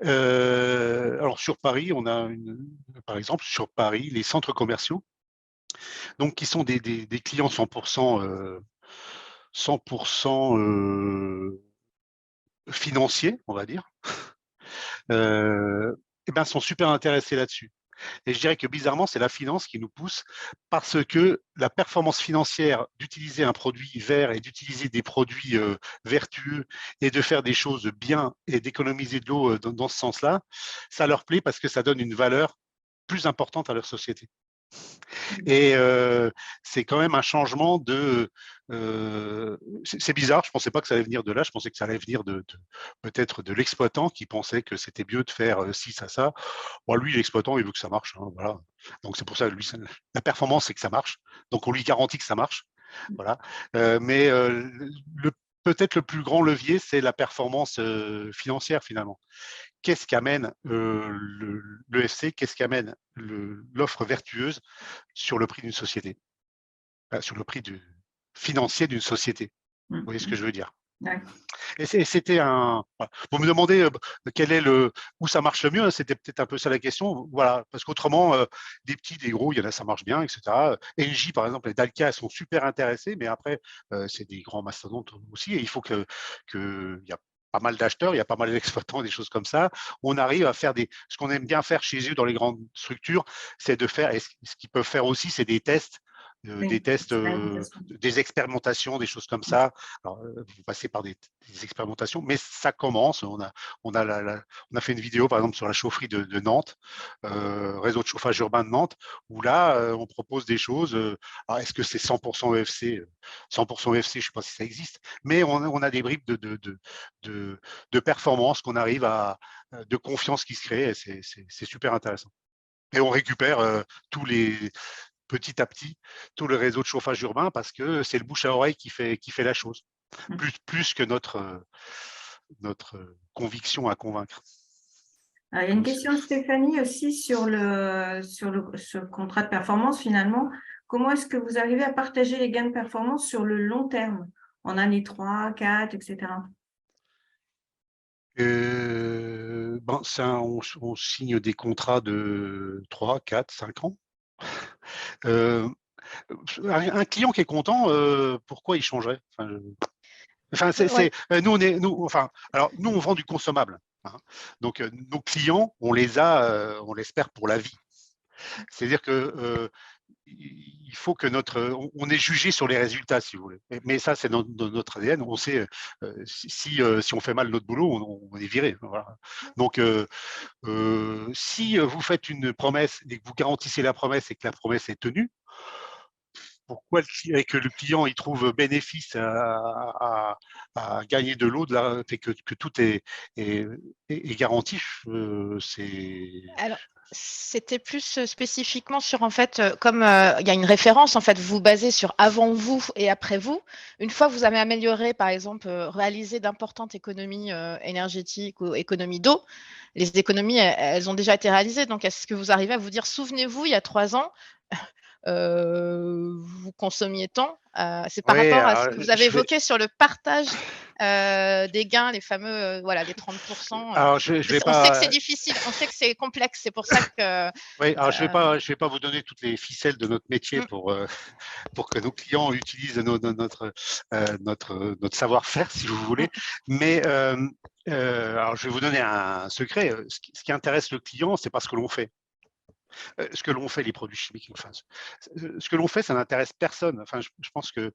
alors, sur Paris, par exemple, sur Paris, les centres commerciaux, donc qui sont des clients 100%, financiers, on va dire, eh ben, sont super intéressés là-dessus. Et je dirais que bizarrement, c'est la finance qui nous pousse parce que la performance financière d'utiliser un produit vert et d'utiliser des produits vertueux et de faire des choses bien et d'économiser de l'eau dans ce sens-là, ça leur plaît parce que ça donne une valeur plus importante à leur société. Et c'est quand même un changement de… c'est bizarre, je ne pensais pas que ça allait venir de là, je pensais que ça allait venir peut-être de l'exploitant qui pensait que c'était mieux de faire ci, ça. Bon, lui, l'exploitant, il veut que ça marche. Hein, voilà. Donc c'est pour ça, lui, la performance, c'est que ça marche. Donc on lui garantit que ça marche. Voilà. Mais peut-être le plus grand levier, c'est la performance financière finalement. Qu'est-ce qu'amène l'EFC, qu'est-ce qu'amène l'offre vertueuse sur le prix d'une société, sur le prix financier d'une société. Vous voyez ce que je veux dire? Ouais. Et c'était un… Voilà. Vous me demandez quel est où ça marche le mieux, hein, c'était peut-être un peu ça la question. Voilà, parce qu'autrement, des petits, des gros, il y en a, ça marche bien, etc. Engie, par exemple, et Dalkia sont super intéressés, mais après, c'est des grands mastodontes aussi, et il faut il y a pas mal d'acheteurs, il y a pas mal d'exploitants, des choses comme ça. On arrive à faire ce qu'on aime bien faire chez eux dans les grandes structures, c'est de faire, et ce qu'ils peuvent faire aussi, c'est des tests, Oui, des expérimentations, des choses comme ça. Alors, vous passez par des expérimentations, mais ça commence. On a fait une vidéo, par exemple, sur la chaufferie de Nantes, réseau de chauffage urbain de Nantes, où là, on propose des choses. Alors, est-ce que c'est 100% EFC 100% EFC, je ne sais pas si ça existe, mais on a des bribes de performance qu'on arrive de confiance qui se crée, et c'est super intéressant. Et on récupère petit à petit tout le réseau de chauffage urbain parce que c'est le bouche à oreille qui fait la chose, plus que notre conviction à convaincre. Il y a une question de Stéphanie aussi sur ce contrat de performance finalement. Comment est-ce que vous arrivez à partager les gains de performance sur le long terme, en année 3, 4, etc. On signe des contrats de 3, 4, 5 ans. Un client qui est content, pourquoi il changerait? Nous, on vend du consommable. Hein. Donc, nos clients, on l'espère pour la vie. C'est-à-dire que il faut que on est jugé sur les résultats, si vous voulez. Mais ça, c'est dans notre ADN. On sait si on fait mal notre boulot, on est viré. Voilà. Donc, si vous faites une promesse et que vous garantissez la promesse et que la promesse est tenue, pourquoi que le client il trouve bénéfice à gagner de l'eau, que tout est garanti, Alors, c'était plus spécifiquement sur, en fait, comme il y a une référence, en fait, vous vous basez sur avant vous et après vous. Une fois que vous avez amélioré, par exemple, réalisé d'importantes économies énergétiques ou économies d'eau, les économies, elles ont déjà été réalisées. Donc, est-ce que vous arrivez à vous dire, souvenez-vous, il y a 3 ans, vous consommiez tant. C'est par rapport à ce que vous avez évoqué sur le partage des gains, les fameux, voilà, les 30%. Alors, je vais On sait que pas. c'est difficile, on sait que c'est complexe. C'est pour ça que. Oui, alors je vais pas vous donner toutes les ficelles de notre métier pour que nos clients utilisent notre savoir-faire, si vous voulez. Mais alors, je vais vous donner un secret. Ce qui intéresse le client, c'est pas ce que l'on fait. Ce que l'on fait, les produits chimiques, enfin, ce que l'on fait, ça n'intéresse personne. Enfin, je pense que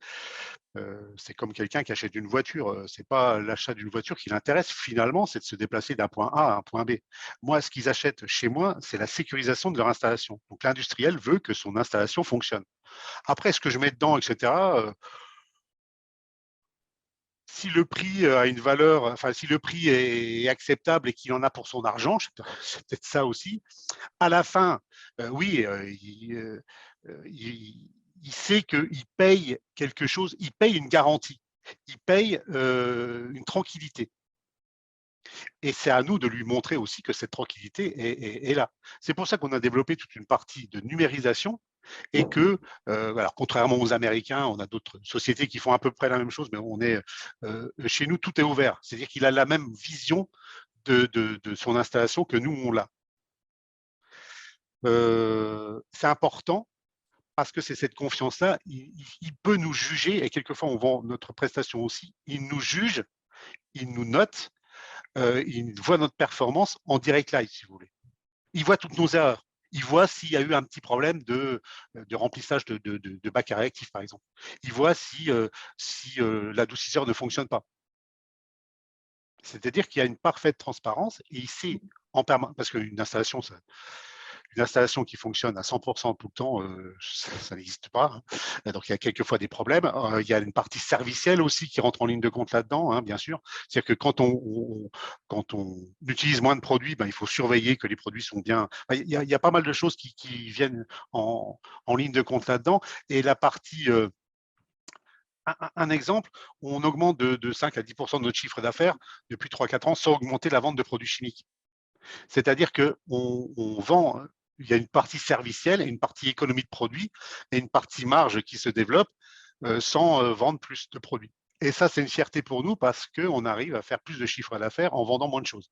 c'est comme quelqu'un qui achète une voiture. C'est pas l'achat d'une voiture qui l'intéresse. Finalement, c'est de se déplacer d'un point A à un point B. Moi, ce qu'ils achètent chez moi, c'est la sécurisation de leur installation. Donc, l'industriel veut que son installation fonctionne. Après, ce que je mets dedans, etc. Si le prix a une valeur, enfin, si le prix est acceptable et qu'il en a pour son argent, c'est peut-être ça aussi. À la fin, oui, il sait qu'il paye quelque chose, il paye une garantie, il paye une tranquillité. Et c'est à nous de lui montrer aussi que cette tranquillité est là. C'est pour ça qu'on a développé toute une partie de numérisation et que, alors, contrairement aux Américains, on a d'autres sociétés qui font à peu près la même chose, mais chez nous, tout est ouvert. C'est-à-dire qu'il a la même vision de son installation que nous, on l'a. C'est important parce que c'est cette confiance-là, il peut nous juger, et quelquefois on vend notre prestation aussi, il nous juge, il nous note, il voit notre performance en direct live, si vous voulez. Il voit toutes nos erreurs. Il voit s'il y a eu un petit problème de remplissage de bac à réactif, par exemple. Il voit si l'adoucisseur ne fonctionne pas. C'est-à-dire qu'il y a une parfaite transparence et il sait en permanence, parce qu'une installation, une installation qui fonctionne à 100% tout le temps, ça n'existe pas. Hein. Donc, il y a quelquefois des problèmes. Il y a une partie servicielle aussi qui rentre en ligne de compte là-dedans, hein, bien sûr. C'est-à-dire que quand on utilise moins de produits, ben, il faut surveiller que les produits sont bien. Il y a pas mal de choses qui viennent en ligne de compte là-dedans. Et la partie… un exemple, on augmente de 5 à 10% de notre chiffre d'affaires depuis 3-4 ans sans augmenter la vente de produits chimiques. C'est-à-dire qu'on vend, il y a une partie servicielle et une partie économie de produits et une partie marge qui se développe sans vendre plus de produits. Et ça, c'est une fierté pour nous parce qu'on arrive à faire plus de chiffre d'affaires en vendant moins de choses.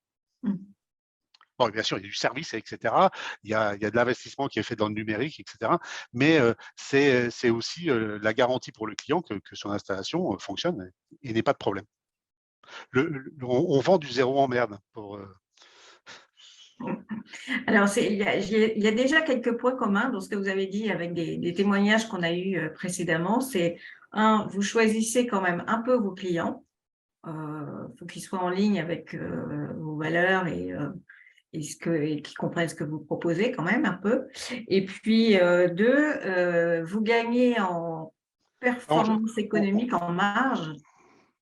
Bon, bien sûr, il y a du service, etc. Il y a de l'investissement qui est fait dans le numérique, etc. Mais c'est aussi la garantie pour le client que son installation fonctionne et n'ait pas de problème. On vend du zéro emmerde pour… Alors, il y a déjà quelques points communs dans ce que vous avez dit avec des témoignages qu'on a eus précédemment. C'est, vous choisissez quand même un peu vos clients. Faut qu'ils soient en ligne avec vos valeurs et qu'ils comprennent ce que vous proposez quand même un peu. Et puis, deux, vous gagnez en performance économique, en marge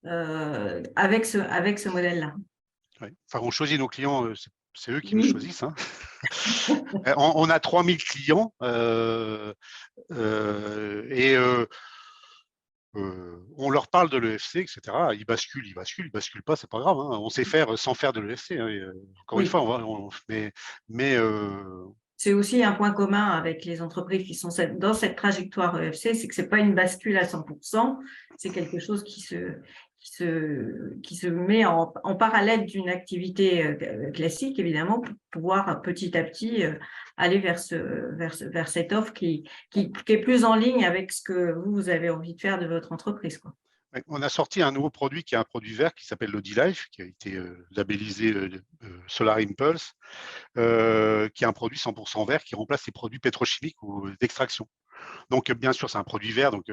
avec ce modèle-là. Ouais. Enfin, on choisit nos clients, c'est eux qui nous Oui. choisissent. Hein. On a 3000 clients et on leur parle de l'EFC, etc. Ils basculent pas, c'est pas grave. Hein. On sait faire sans faire de l'EFC. Hein. Encore une fois, mais c'est aussi un point commun avec les entreprises qui sont dans cette trajectoire EFC, c'est que c'est pas une bascule à 100%, c'est quelque chose qui se met en parallèle d'une activité classique, évidemment, pour pouvoir petit à petit aller vers cette offre qui est plus en ligne avec ce que vous avez envie de faire de votre entreprise, quoi. On a sorti un nouveau produit qui est un produit vert qui s'appelle l'Audi-Life, qui a été labellisé Solar Impulse, qui est un produit 100% vert qui remplace les produits pétrochimiques ou d'extraction. Donc, bien sûr, c'est un produit vert. Donc,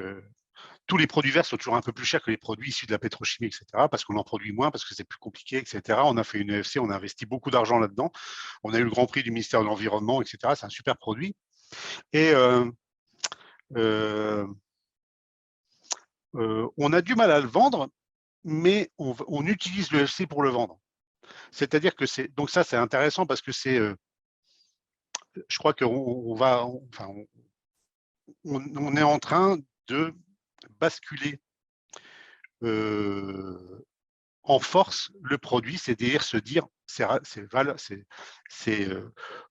tous les produits verts sont toujours un peu plus chers que les produits issus de la pétrochimie, etc., parce qu'on en produit moins, parce que c'est plus compliqué, etc. On a fait une EFC, on a investi beaucoup d'argent là-dedans. On a eu le Grand Prix du ministère de l'Environnement, etc. C'est un super produit. Et on a du mal à le vendre, mais on utilise l'EFC pour le vendre. C'est-à-dire que c'est… Donc ça, c'est intéressant parce que c'est… je crois qu'on va… Enfin, on est en train de basculer en force le produit, c'est-à-dire se dire,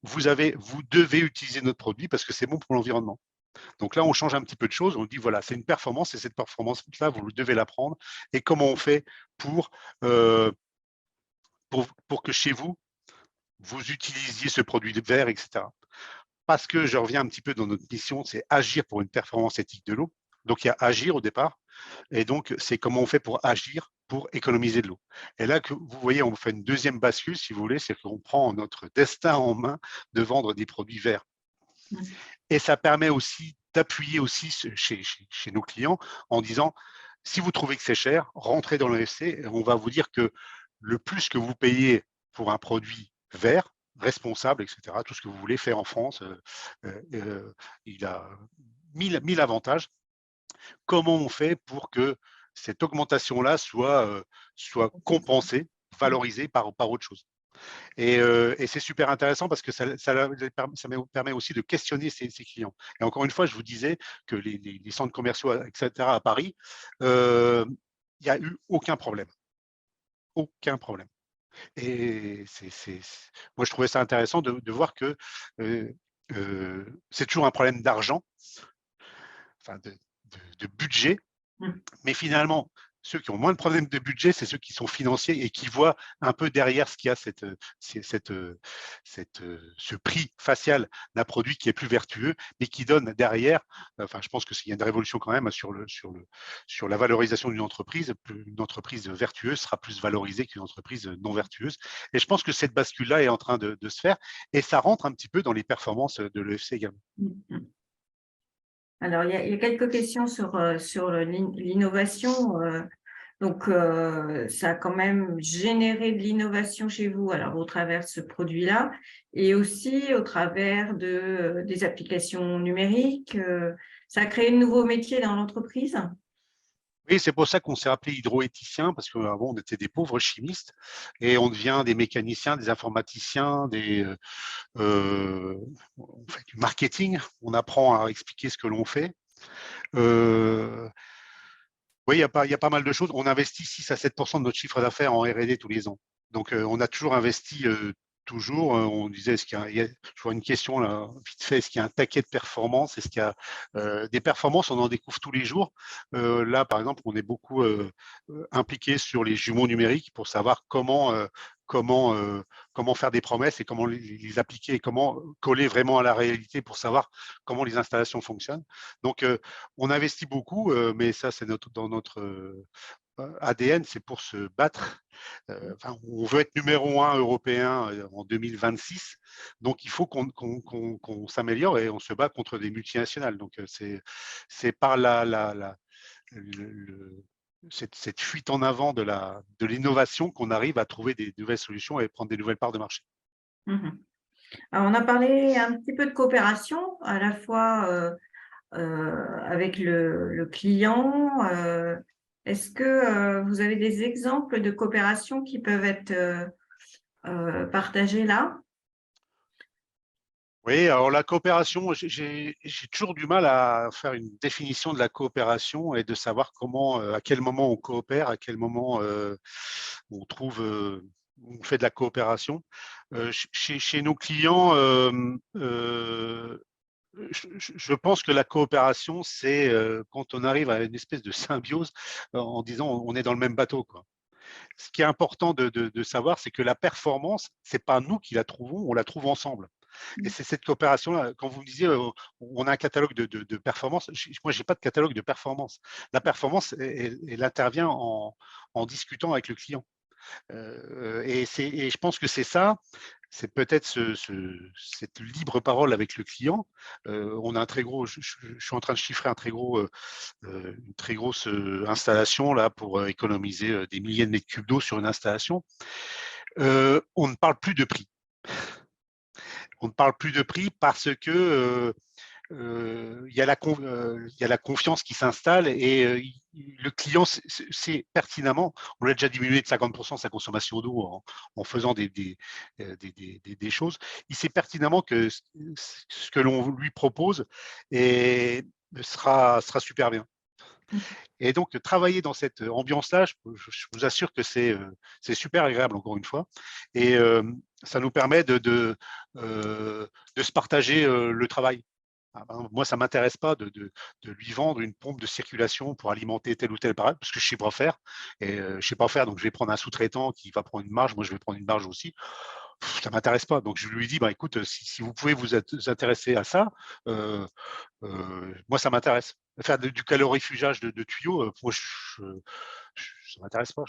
vous devez utiliser notre produit parce que c'est bon pour l'environnement. Donc là, on change un petit peu de choses. On dit, voilà, c'est une performance et cette performance-là, vous devez la prendre. Et comment on fait pour que chez vous, vous utilisiez ce produit vert, etc. Parce que je reviens un petit peu dans notre mission, c'est agir pour une performance éthique de l'eau. Donc, il y a agir au départ. Et donc, c'est comment on fait pour agir, pour économiser de l'eau. Et là, vous voyez, on fait une deuxième bascule, si vous voulez, c'est qu'on prend notre destin en main de vendre des produits verts. Et ça permet aussi d'appuyer aussi chez nos clients en disant, si vous trouvez que c'est cher, rentrez dans l'EFC et on va vous dire que le plus que vous payez pour un produit vert, responsable, etc., tout ce que vous voulez faire en France, il a 1000 avantages. Comment on fait pour que cette augmentation-là soit compensée, valorisée par autre chose? Et c'est super intéressant parce que ça permet aussi de questionner ses clients. Et encore une fois, je vous disais que les centres commerciaux, etc., à Paris, il n'y a eu aucun problème. Aucun problème. Et moi, je trouvais ça intéressant de voir que c'est toujours un problème d'argent, enfin de budget, mais finalement, ceux qui ont moins de problèmes de budget, c'est ceux qui sont financiers et qui voient un peu derrière ce qu'il y a ce prix facial d'un produit qui est plus vertueux, mais qui donne derrière, enfin, je pense qu'il y a une révolution quand même sur la valorisation d'une entreprise. Une entreprise vertueuse sera plus valorisée qu'une entreprise non vertueuse. Et je pense que cette bascule-là est en train de se faire et ça rentre un petit peu dans les performances de l'EFC également. Alors, il y a quelques questions sur l'innovation. Donc, ça a quand même généré de l'innovation chez vous, alors au travers de ce produit-là, et aussi au travers des applications numériques. Ça a créé de nouveaux métiers dans l'entreprise? Oui, c'est pour ça qu'on s'est appelé hydroéthicien, parce qu'avant, on était des pauvres chimistes, et on devient des mécaniciens, des informaticiens, on fait du marketing, on apprend à expliquer ce que l'on fait. Oui, il y a pas mal de choses. On investit 6 à 7% de notre chiffre d'affaires en R&D tous les ans. Donc, on a toujours investi, toujours. On disait, je vois une question là, vite fait, est-ce qu'il y a un taquet de performance? Est-ce qu'il y a des performances? On en découvre tous les jours. Là, par exemple, on est beaucoup impliqué sur les jumeaux numériques pour savoir comment, comment faire des promesses et comment les appliquer et comment coller vraiment à la réalité pour savoir comment les installations fonctionnent. Donc, on investit beaucoup, mais ça, c'est dans notre ADN, c'est pour se battre. On veut être numéro 1 européen en 2026, donc il faut qu'on s'améliore et on se bat contre des multinationales. Donc, c'est par cette fuite en avant de l'innovation qu'on arrive à trouver des nouvelles solutions et prendre des nouvelles parts de marché. Mhm. Alors, on a parlé un petit peu de coopération, à la fois avec le client. Est-ce que vous avez des exemples de coopération qui peuvent être partagés là? Oui, alors la coopération, j'ai toujours du mal à faire une définition de la coopération et de savoir à quel moment on coopère, à quel moment on trouve, on fait de la coopération. Chez nos clients, je pense que la coopération, c'est quand on arrive à une espèce de symbiose en disant on est dans le même bateau, quoi. Ce qui est important de savoir, c'est que la performance, c'est pas nous qui la trouvons, on la trouve ensemble. Et c'est cette coopération-là. Quand vous me disiez, on a un catalogue de performance, moi, je n'ai pas de catalogue de performance. La performance, elle intervient en discutant avec le client. Et je pense que c'est ça, c'est peut-être cette libre parole avec le client. On a un très gros, je suis en train de chiffrer une très grosse installation là pour économiser des milliers de mètres cubes d'eau sur une installation. On ne parle plus de prix. On ne parle plus de prix parce que il y a la confiance qui s'installe et le client sait pertinemment, on l'a déjà diminué de 50% sa consommation d'eau en faisant des choses, il sait pertinemment que ce que l'on lui propose sera super bien. Et donc, travailler dans cette ambiance-là, je vous assure que c'est super agréable, encore une fois. Et ça nous permet de se partager le travail. Moi, ça ne m'intéresse pas de lui vendre une pompe de circulation pour alimenter tel ou tel parade, parce que je ne sais pas faire. Et je ne sais pas faire, donc je vais prendre un sous-traitant qui va prendre une marge. Moi, je vais prendre une marge aussi. Ça ne m'intéresse pas. Donc, je lui dis, écoute, si vous pouvez vous intéresser à ça, moi, ça m'intéresse. Faire du calorifugage de tuyaux, moi, ça ne m'intéresse pas.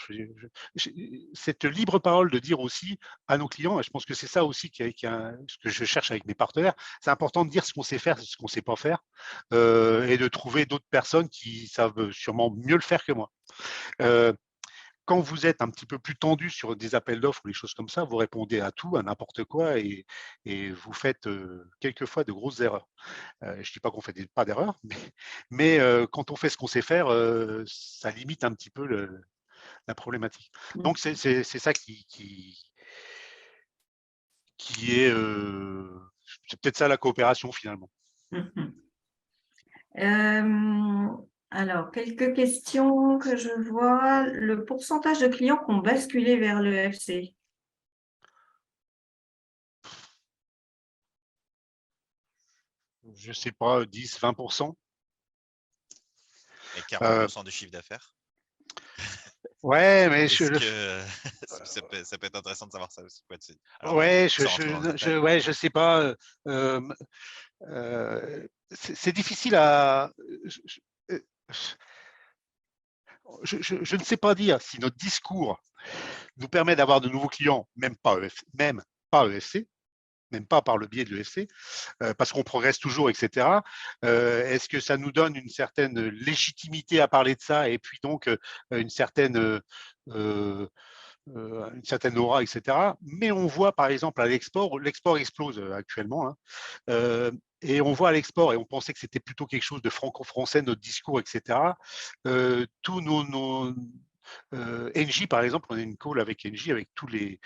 Cette libre parole de dire aussi à nos clients, et je pense que c'est ça aussi ce que je cherche avec mes partenaires, c'est important de dire ce qu'on sait faire, ce qu'on ne sait pas faire, et de trouver d'autres personnes qui savent sûrement mieux le faire que moi. Quand vous êtes un petit peu plus tendu sur des appels d'offres ou des choses comme ça, vous répondez à tout, à n'importe quoi, et vous faites quelquefois de grosses erreurs. Je ne dis pas qu'on ne fait pas d'erreurs, mais quand on fait ce qu'on sait faire, ça limite un petit peu la problématique. Donc, c'est ça qui est… c'est peut-être ça la coopération finalement. Alors, quelques questions que je vois. Le pourcentage de clients qui ont basculé vers le FC? Je ne sais pas, 10, 20%. Et 40% du chiffre d'affaires. Ouais, mais ça peut être intéressant de savoir ça aussi. Alors, ouais, je sais pas. C'est difficile à. Je ne sais pas dire si notre discours nous permet d'avoir de nouveaux clients, même pas EFC, même pas par le biais de l'EFC, parce qu'on progresse toujours, etc. Est-ce que ça nous donne une certaine légitimité à parler de ça et puis donc une certaine aura, etc. Mais on voit par exemple à l'export explose actuellement, hein, et on voit à l'export, et on pensait que c'était plutôt quelque chose de franco-français, notre discours, etc. Tous nos Engie, par exemple, on a une call avec Engie, avec tous les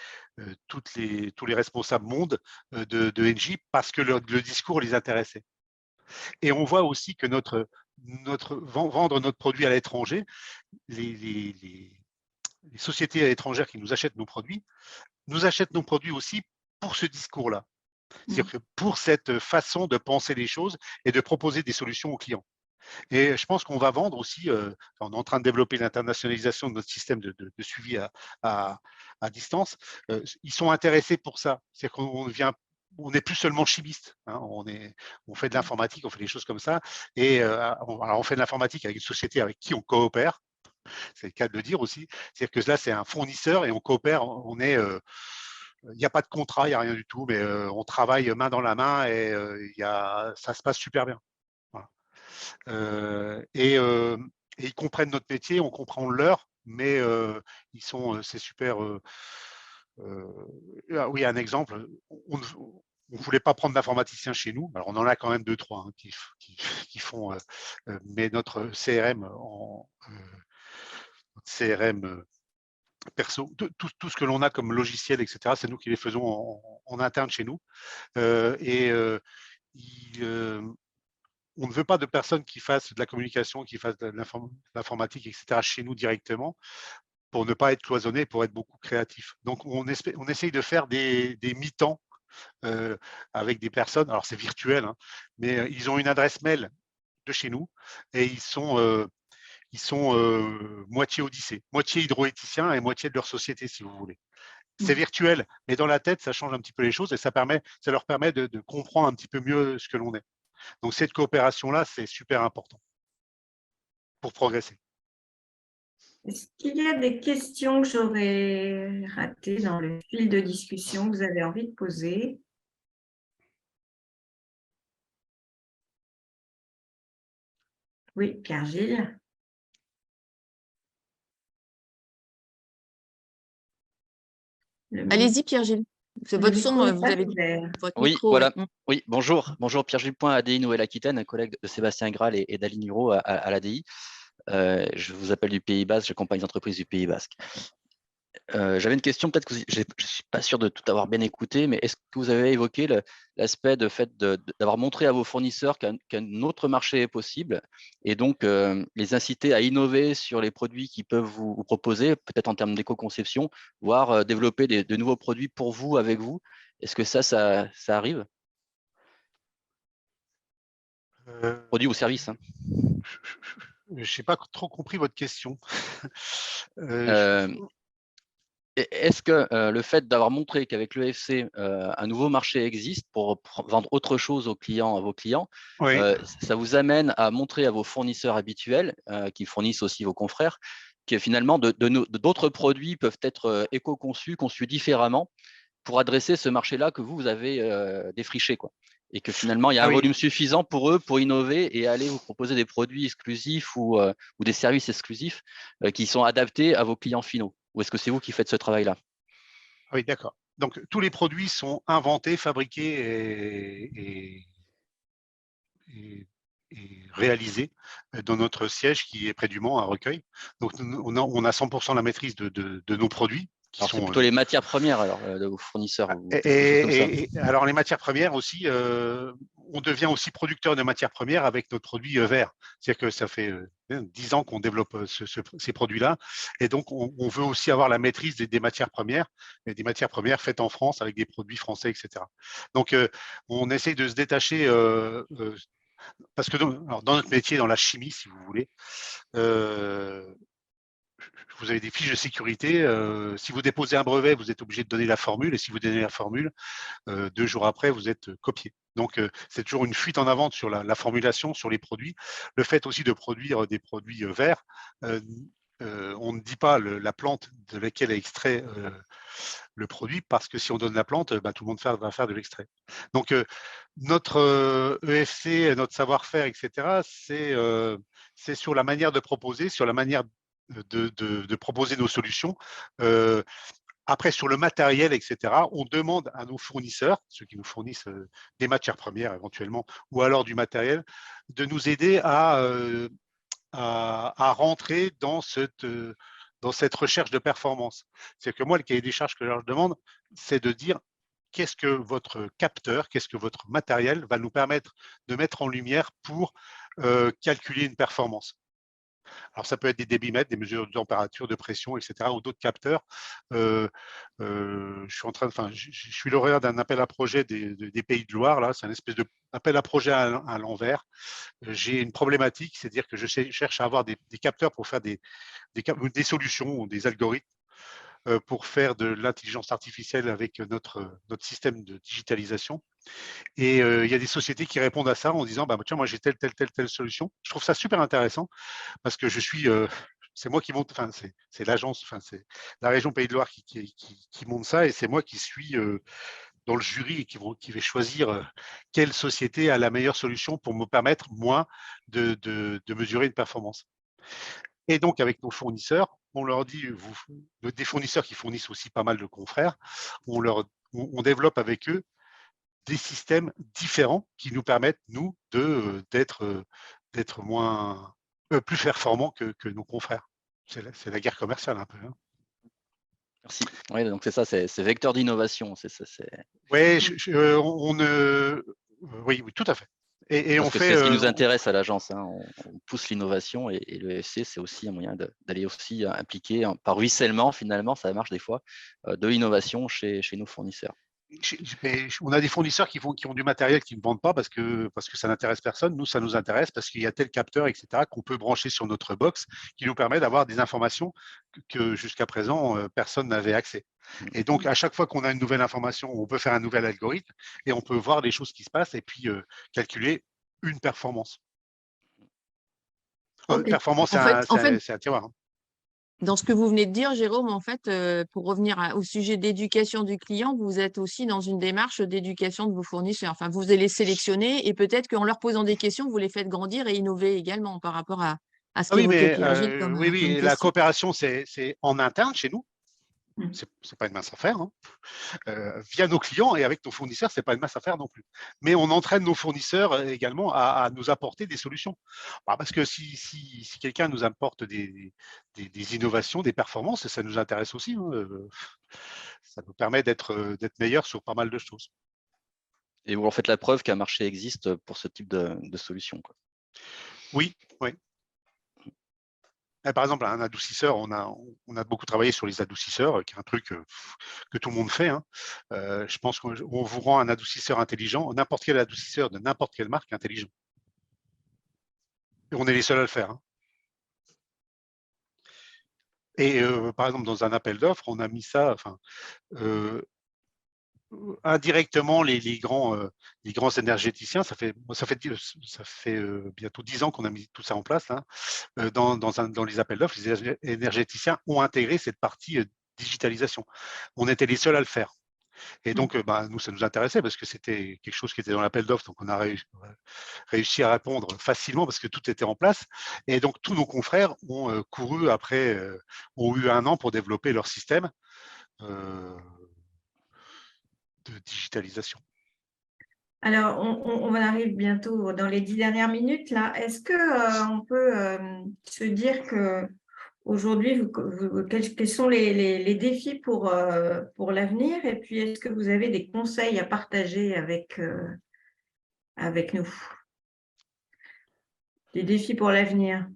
responsables monde de Engie, parce que le discours les intéressait. Et on voit aussi que vendre notre produit à l'étranger, les sociétés étrangères qui nous achètent nos produits aussi pour ce discours-là. C'est-à-dire que pour cette façon de penser les choses et de proposer des solutions aux clients. Et je pense qu'on va vendre aussi, on est en train de développer l'internationalisation de notre système de suivi à distance. Ils sont intéressés pour ça. C'est-à-dire on n'est plus seulement chimiste, hein, on fait de l'informatique, on fait des choses comme ça. Et alors on fait de l'informatique avec une société avec qui on coopère. C'est le cas de le dire aussi. C'est-à-dire que là, c'est un fournisseur et on coopère. Il n'y a pas de contrat, il n'y a rien du tout, mais on travaille main dans la main et ça se passe super bien. Voilà. Et ils comprennent notre métier, on comprend le leur, mais c'est super. Oui, un exemple, on ne voulait pas prendre d'informaticiens chez nous. Alors, on en a quand même 2-3 hein, qui font, mais notre CRM perso, tout ce que l'on a comme logiciel, etc., c'est nous qui les faisons en interne chez nous. On ne veut pas de personnes qui fassent de la communication, qui fassent de l'informatique, etc., chez nous directement, pour ne pas être cloisonné, pour être beaucoup créatif. Donc, on essaye de faire des mi-temps avec des personnes. Alors, c'est virtuel, hein, mais ils ont une adresse mail de chez nous et ils sont moitié Odyssée, moitié hydroéthiciens et moitié de leur société, si vous voulez. C'est virtuel, mais dans la tête, ça change un petit peu les choses et ça leur permet de comprendre un petit peu mieux ce que l'on est. Donc, cette coopération-là, c'est super important pour progresser. Est-ce qu'il y a des questions que j'aurais ratées dans le fil de discussion que vous avez envie de poser? Oui, Pierre-Gilles. Allez-y, Pierre-Gilles. C'est votre son, vous avez votre oui, micro. Voilà. Oui, bonjour. Bonjour, Pierre-Gilles Point, ADI Nouvelle-Aquitaine, un collègue de Sébastien Graal et d'Aline Huro à l'ADI. Je vous appelle du Pays Basque, j'accompagne les entreprises du Pays Basque. J'avais une question, peut-être que je ne suis pas sûr de tout avoir bien écouté, mais est-ce que vous avez évoqué l'aspect d'avoir montré à vos fournisseurs qu'un autre marché est possible et donc les inciter à innover sur les produits qu'ils peuvent vous proposer, peut-être en termes d'éco-conception, voire développer de nouveaux produits pour vous, avec vous? Est-ce que ça arrive? Produits ou services, hein. Je n'ai pas trop compris votre question. Est-ce que le fait d'avoir montré qu'avec l'EFC, un nouveau marché existe pour vendre autre chose à vos clients, Oui. ça vous amène à montrer à vos fournisseurs habituels, qui fournissent aussi vos confrères, que finalement d'autres produits peuvent être éco-conçus, conçus différemment pour adresser ce marché-là que vous avez défriché, quoi. Et que finalement, il y a un volume suffisant pour eux pour innover et aller vous proposer des produits exclusifs ou des services exclusifs qui sont adaptés à vos clients finaux. Ou est-ce que c'est vous qui faites ce travail-là? Oui, d'accord. Donc, tous les produits sont inventés, fabriqués et réalisés dans notre siège qui est près du Mans, à Recueil. Donc, on a 100% la maîtrise de nos produits. Alors, c'est plutôt les matières premières de vos fournisseurs. Alors, les matières premières aussi, on devient aussi producteur de matières premières avec notre produit vert. C'est-à-dire que ça fait 10 ans qu'on développe ces produits-là. Et donc, on veut aussi avoir la maîtrise des matières premières, et des matières premières faites en France avec des produits français, etc. Donc, on essaye de se détacher, parce que dans notre métier, dans la chimie, si vous voulez, vous avez des fiches de sécurité. Si vous déposez un brevet, vous êtes obligé de donner la formule. Et si vous donnez la formule, 2 jours après, vous êtes copié. Donc, c'est toujours une fuite en avant sur la formulation, sur les produits. Le fait aussi de produire des produits verts on ne dit pas la plante de laquelle est extrait le produit, parce que si on donne la plante, tout le monde va faire de l'extrait. Donc, notre EFC, notre savoir-faire, etc., c'est sur la manière de proposer, sur la manière de proposer nos solutions. Après, sur le matériel, etc., on demande à nos fournisseurs, ceux qui nous fournissent des matières premières éventuellement, ou alors du matériel, de nous aider à rentrer dans cette recherche de performance. C'est que moi, le cahier des charges que je leur demande, c'est de dire qu'est-ce que votre capteur, qu'est-ce que votre matériel va nous permettre de mettre en lumière pour calculer une performance. Alors, ça peut être des débitmètres, des mesures de température, de pression, etc., ou d'autres capteurs. Je suis lauréat d'un appel à projet des Pays de Loire. Là, c'est un espèce d'appel à projet à l'envers. J'ai une problématique, c'est-à-dire que je cherche à avoir des capteurs pour faire des solutions ou des algorithmes pour faire de l'intelligence artificielle avec notre système de digitalisation. Et il y a des sociétés qui répondent à ça en disant tiens, moi j'ai telle solution. Je trouve ça super intéressant parce que c'est moi qui monte, c'est l'agence, c'est la région Pays de Loire qui monte ça, et c'est moi qui suis dans le jury et qui vais choisir quelle société a la meilleure solution pour me permettre, moi, de mesurer une performance. Et donc, avec nos fournisseurs, on leur dit, des fournisseurs qui fournissent aussi pas mal de confrères, on développe avec eux des systèmes différents qui nous permettent, nous, d'être plus performants que nos confrères. C'est la guerre commerciale un peu. Hein. Merci. Oui, donc c'est ça, c'est vecteur d'innovation. Oui, oui, tout à fait. Et parce on que fait. C'est ce qui nous intéresse à l'agence. Hein. On pousse l'innovation et le EFC, c'est aussi un moyen d'aller aussi impliquer par ruissellement, finalement, ça marche des fois, de l'innovation chez nos fournisseurs. On a des fournisseurs qui ont du matériel qui ne vendent pas parce que ça n'intéresse personne. Nous, ça nous intéresse parce qu'il y a tel capteur, etc., qu'on peut brancher sur notre box qui nous permet d'avoir des informations que jusqu'à présent, personne n'avait accès. Et donc, à chaque fois qu'on a une nouvelle information, on peut faire un nouvel algorithme et on peut voir les choses qui se passent et puis calculer une performance. Okay. Performance, c'est un tiroir. Hein. Dans ce que vous venez de dire, Jérôme, en fait, pour revenir au sujet d'éducation du client, vous êtes aussi dans une démarche d'éducation de vos fournisseurs. Enfin, vous les sélectionnez et peut-être qu'en leur posant des questions, vous les faites grandir et innover également par rapport à ce qu'évoquait Pierre-Gilles comme oui, comme la question. coopération, c'est en interne chez nous. C'est pas une mince affaire. Hein. Via nos clients et avec nos fournisseurs, c'est pas une mince affaire non plus. Mais on entraîne nos fournisseurs également à nous apporter des solutions. Parce que si quelqu'un nous apporte des innovations, des performances, ça nous intéresse aussi. Hein. Ça nous permet d'être meilleurs sur pas mal de choses. Et vous en faites la preuve qu'un marché existe pour ce type de solution. Quoi. Oui, oui. Par exemple, un adoucisseur, on a beaucoup travaillé sur les adoucisseurs, qui est un truc que tout le monde fait. Hein. Je pense qu'on vous rend un adoucisseur intelligent, n'importe quel adoucisseur de n'importe quelle marque intelligent. Et on est les seuls à le faire. Hein. Et par exemple, dans un appel d'offres, on a mis ça, indirectement, les grands énergéticiens, ça fait bientôt 10 ans qu'on a mis tout ça en place. Hein. Dans les appels d'offres, les énergéticiens ont intégré cette partie digitalisation. On était les seuls à le faire. Et donc, nous, ça nous intéressait parce que c'était quelque chose qui était dans l'appel d'offres, donc on a réussi à répondre facilement parce que tout était en place. Et donc, tous nos confrères ont couru après, ont eu 1 an pour développer leur système de digitalisation. Alors, on arrive bientôt dans les 10 dernières minutes là. Est-ce que on peut se dire que aujourd'hui, quels sont les défis pour l'avenir, et puis est-ce que vous avez des conseils à partager avec nous? Les défis pour l'avenir.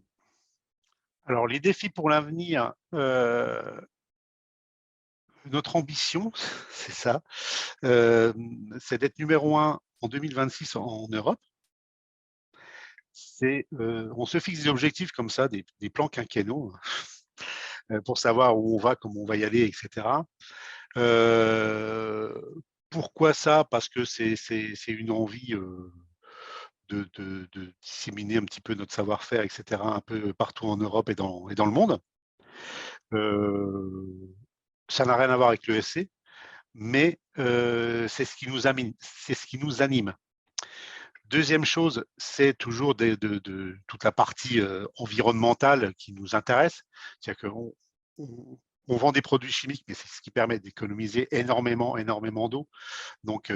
Alors, les défis pour l'avenir, notre ambition, c'est ça, c'est d'être numéro 1 en 2026 en Europe. On se fixe des objectifs comme ça, des plans quinquennaux, pour savoir où on va, comment on va y aller, etc. Pourquoi ça? Parce que c'est une envie de disséminer un petit peu notre savoir-faire, etc., un peu partout en Europe et dans le monde. Ça n'a rien à voir avec l'EFC, mais c'est ce qui nous anime. Deuxième chose, c'est toujours toute la partie environnementale qui nous intéresse. C'est-à-dire qu'on on vend des produits chimiques, mais c'est ce qui permet d'économiser énormément d'eau. Donc,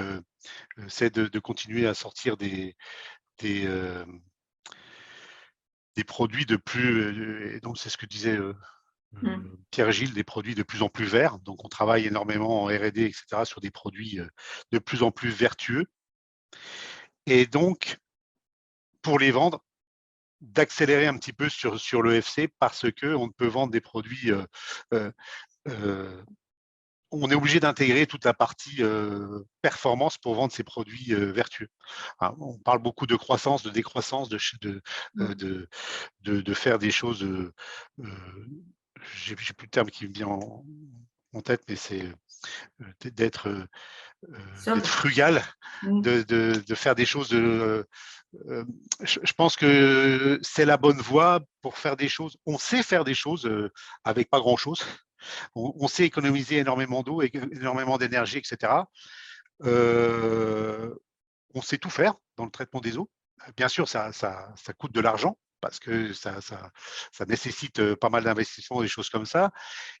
c'est de continuer à sortir des produits de plus… et donc, c'est ce que disait Pierre-Gilles, des produits de plus en plus verts. Donc, on travaille énormément en R&D, etc., sur des produits de plus en plus vertueux. Et donc, pour les vendre, d'accélérer un petit peu sur l'EFC parce qu'on ne peut vendre des produits… on est obligé d'intégrer toute la partie performance pour vendre ces produits vertueux. Alors, on parle beaucoup de croissance, de décroissance, de faire des choses… j'ai plus de terme qui me vient en tête, mais c'est d'être frugal, de faire des choses… je pense que c'est la bonne voie pour faire des choses. On sait faire des choses avec pas grand-chose. On sait économiser énormément d'eau, énormément d'énergie, etc. On sait tout faire dans le traitement des eaux. Bien sûr, ça coûte de l'argent parce que ça nécessite pas mal d'investissements, des choses comme ça.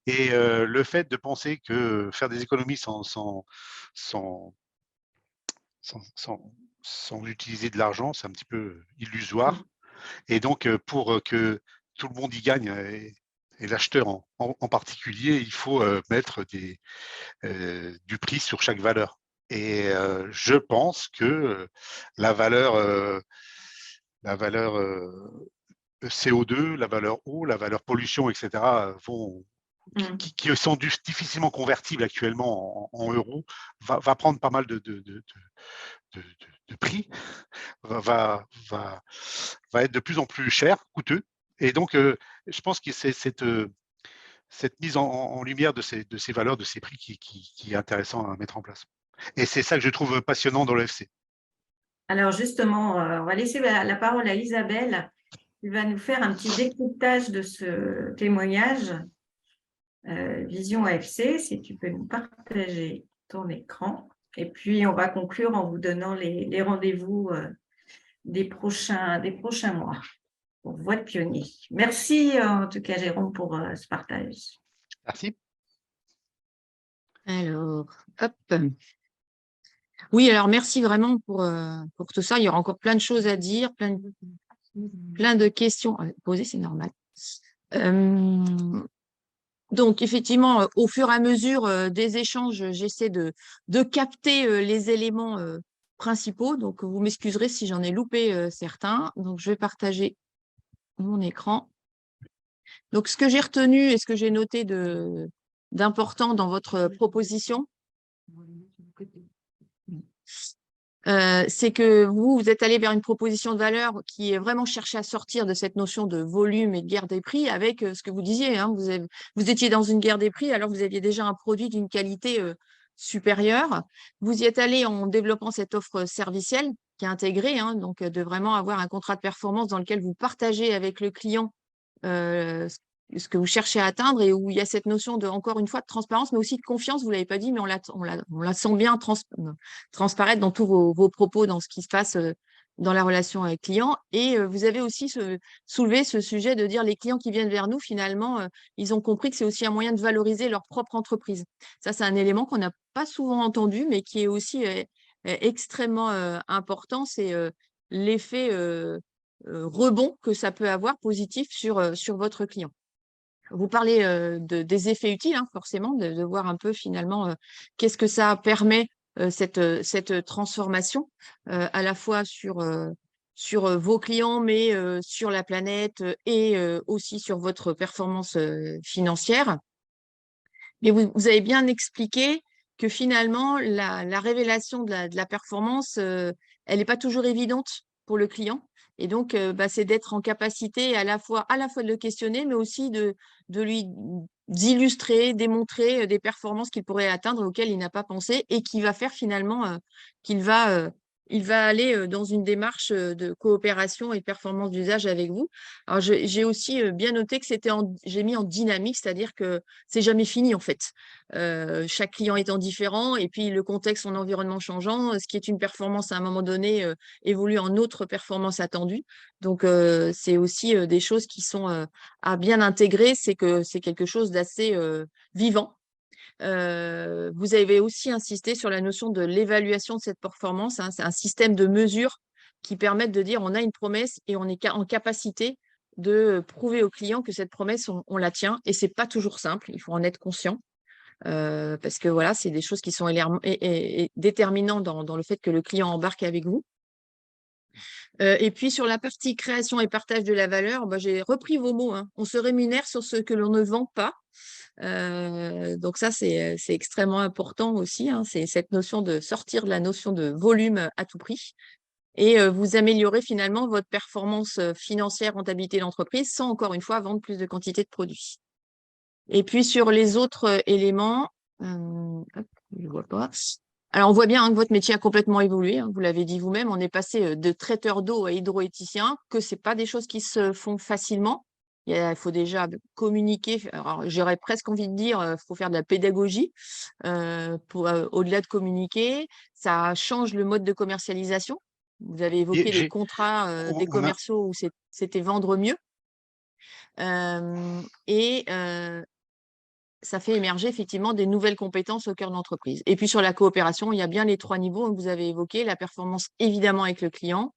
Et le fait de penser que faire des économies sans utiliser de l'argent, c'est un petit peu illusoire. Et donc, pour que tout le monde y gagne, et l'acheteur en particulier, il faut mettre du prix sur chaque valeur. Et je pense que la valeur CO2, la valeur eau, la valeur pollution, etc., qui sont difficilement convertibles actuellement en euros, va prendre pas mal de prix, va être de plus en plus cher, coûteux. Et donc, je pense que c'est cette mise en lumière de ces valeurs, de ces prix qui est intéressant à mettre en place. Et c'est ça que je trouve passionnant dans l'EFC. Alors justement, on va laisser la parole à Isabelle, qui va nous faire un petit décryptage de ce témoignage Vision AFC, si tu peux nous partager ton écran. Et puis, on va conclure en vous donnant les rendez-vous des prochains mois pour Voix de Pionnier. Merci en tout cas, Jérôme, pour ce partage. Merci. Alors, hop. Oui, alors merci vraiment pour tout ça. Il y aura encore plein de choses à dire, plein de questions à poser, c'est normal. Donc, effectivement, au fur et à mesure des échanges, j'essaie de capter les éléments principaux. Donc, vous m'excuserez si j'en ai loupé certains. Donc, je vais partager mon écran. Donc, ce que j'ai retenu et ce que j'ai noté d'important dans votre proposition, c'est que vous êtes allé vers une proposition de valeur qui est vraiment cherchée à sortir de cette notion de volume et de guerre des prix avec ce que vous disiez. Hein, vous étiez dans une guerre des prix alors vous aviez déjà un produit d'une qualité supérieure. Vous y êtes allé en développant cette offre servicielle qui est intégrée, hein, donc de vraiment avoir un contrat de performance dans lequel vous partagez avec le client ce que vous cherchez à atteindre et où il y a cette notion encore une fois, de transparence, mais aussi de confiance. Vous ne l'avez pas dit, mais on la sent bien transparaître dans tous vos propos, dans ce qui se passe dans la relation avec client. Et vous avez aussi soulevé ce sujet de dire les clients qui viennent vers nous, finalement, ils ont compris que c'est aussi un moyen de valoriser leur propre entreprise. Ça, c'est un élément qu'on n'a pas souvent entendu, mais qui est aussi extrêmement important. C'est l'effet rebond que ça peut avoir positif sur votre client. Vous parlez des effets utiles, hein, forcément, de voir un peu finalement qu'est-ce que ça permet, cette transformation, à la fois sur vos clients, mais sur la planète et aussi sur votre performance financière. Mais vous avez bien expliqué que finalement, la révélation de la performance, elle n'est pas toujours évidente pour le client. Et donc, c'est d'être en capacité à la fois de le questionner, mais aussi de lui d'illustrer, démontrer des performances qu'il pourrait atteindre auxquelles il n'a pas pensé et qui va faire finalement qu'il va il va aller dans une démarche de coopération et de performance d'usage avec vous. Alors, j'ai aussi bien noté que j'ai mis en dynamique, c'est-à-dire que c'est jamais fini en fait. Chaque client étant différent et puis le contexte, son environnement changeant, ce qui est une performance à un moment donné évolue en autre performance attendue. Donc, c'est aussi des choses qui sont à bien intégrer, c'est que c'est quelque chose d'assez vivant. Vous avez aussi insisté sur la notion de l'évaluation de cette performance, hein. C'est un système de mesures qui permettent de dire on a une promesse et on est en capacité de prouver au client que cette promesse, on la tient. Et c'est pas toujours simple, il faut en être conscient. Parce que voilà, c'est des choses qui sont déterminantes dans le fait que le client embarque avec vous. Et puis sur la partie création et partage de la valeur, bah, j'ai repris vos mots, hein. On se rémunère sur ce que l'on ne vend pas. Donc ça, c'est extrêmement important aussi, hein. C'est cette notion de sortir de la notion de volume à tout prix. Et vous améliorez finalement votre performance financière, rentabilité de l'entreprise sans, encore une fois, vendre plus de quantité de produits. Et puis sur les autres éléments, hop, je ne vois pas. Alors, on voit bien hein, que votre métier a complètement évolué, hein. Vous l'avez dit vous-même, on est passé de traiteur d'eau à hydroéthicien, que ce n'est pas des choses qui se font facilement. Il faut déjà communiquer. Alors, j'aurais presque envie de dire, il faut faire de la pédagogie au-delà de communiquer. Ça change le mode de commercialisation. Vous avez évoqué les contrats des commerciaux où c'était vendre mieux. Et ça fait émerger effectivement des nouvelles compétences au cœur de l'entreprise. Et puis sur la coopération, il y a bien les 3 niveaux que vous avez évoqués, la performance évidemment avec le client,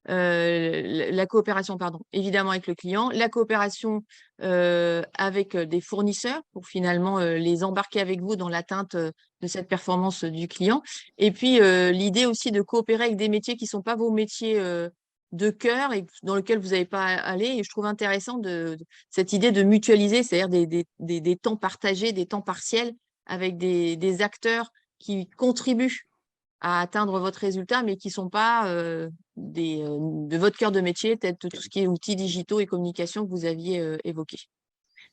la coopération, pardon, évidemment avec le client, la coopération avec des fournisseurs pour finalement les embarquer avec vous dans l'atteinte de cette performance du client. Et puis l'idée aussi de coopérer avec des métiers qui ne sont pas vos métiers de cœur et dans lesquels vous n'avez pas à aller. Et je trouve intéressant cette idée de mutualiser, c'est-à-dire des temps partagés, des temps partiels avec des acteurs qui contribuent à atteindre votre résultat, mais qui ne sont pas de votre cœur de métier, peut-être tout ce qui est outils digitaux et communication que vous aviez évoqué.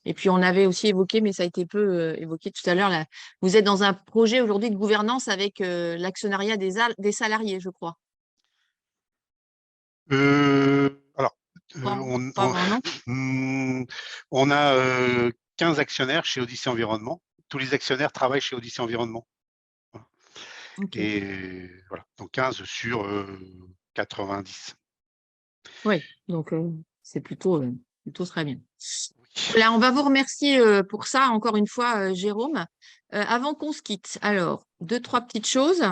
Et puis, on avait aussi évoqué, mais ça a été peu évoqué tout à l'heure, vous êtes dans un projet aujourd'hui de gouvernance avec l'actionnariat des salariés, je crois. Alors, on a 15 actionnaires chez Odyssée Environnement. Tous les actionnaires travaillent chez Odyssée Environnement. Voilà. Okay. Et voilà, donc 15 sur 90. Oui, donc c'est plutôt très bien. Voilà, on va vous remercier pour ça, encore une fois, Jérôme. Avant qu'on se quitte, alors, 2-3 petites choses.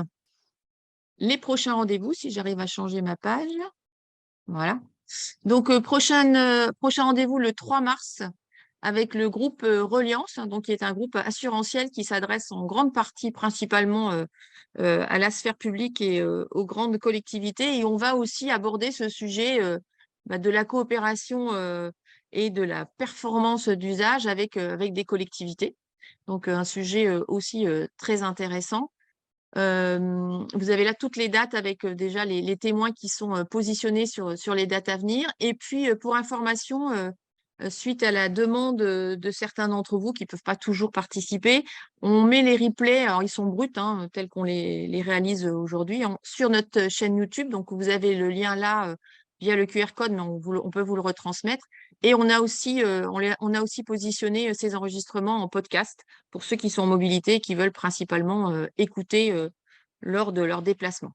Les prochains rendez-vous, si j'arrive à changer ma page. Voilà. Donc, prochain rendez-vous le 3 mars avec le groupe Reliance, donc, qui est un groupe assurantiel qui s'adresse en grande partie principalement à la sphère publique et aux grandes collectivités. Et on va aussi aborder ce sujet de la coopération et de la performance d'usage avec des collectivités. Donc, un sujet aussi très intéressant. Vous avez là toutes les dates avec déjà les témoins qui sont positionnés sur les dates à venir. Et puis, pour information, suite à la demande de certains d'entre vous qui ne peuvent pas toujours participer, on met les replays, alors ils sont bruts, hein, tels qu'on les réalise aujourd'hui, sur notre chaîne YouTube. Donc, vous avez le lien là via le QR code, mais on peut vous le retransmettre. Et on a aussi positionné ces enregistrements en podcast pour ceux qui sont en mobilité et qui veulent principalement écouter lors de leur déplacement.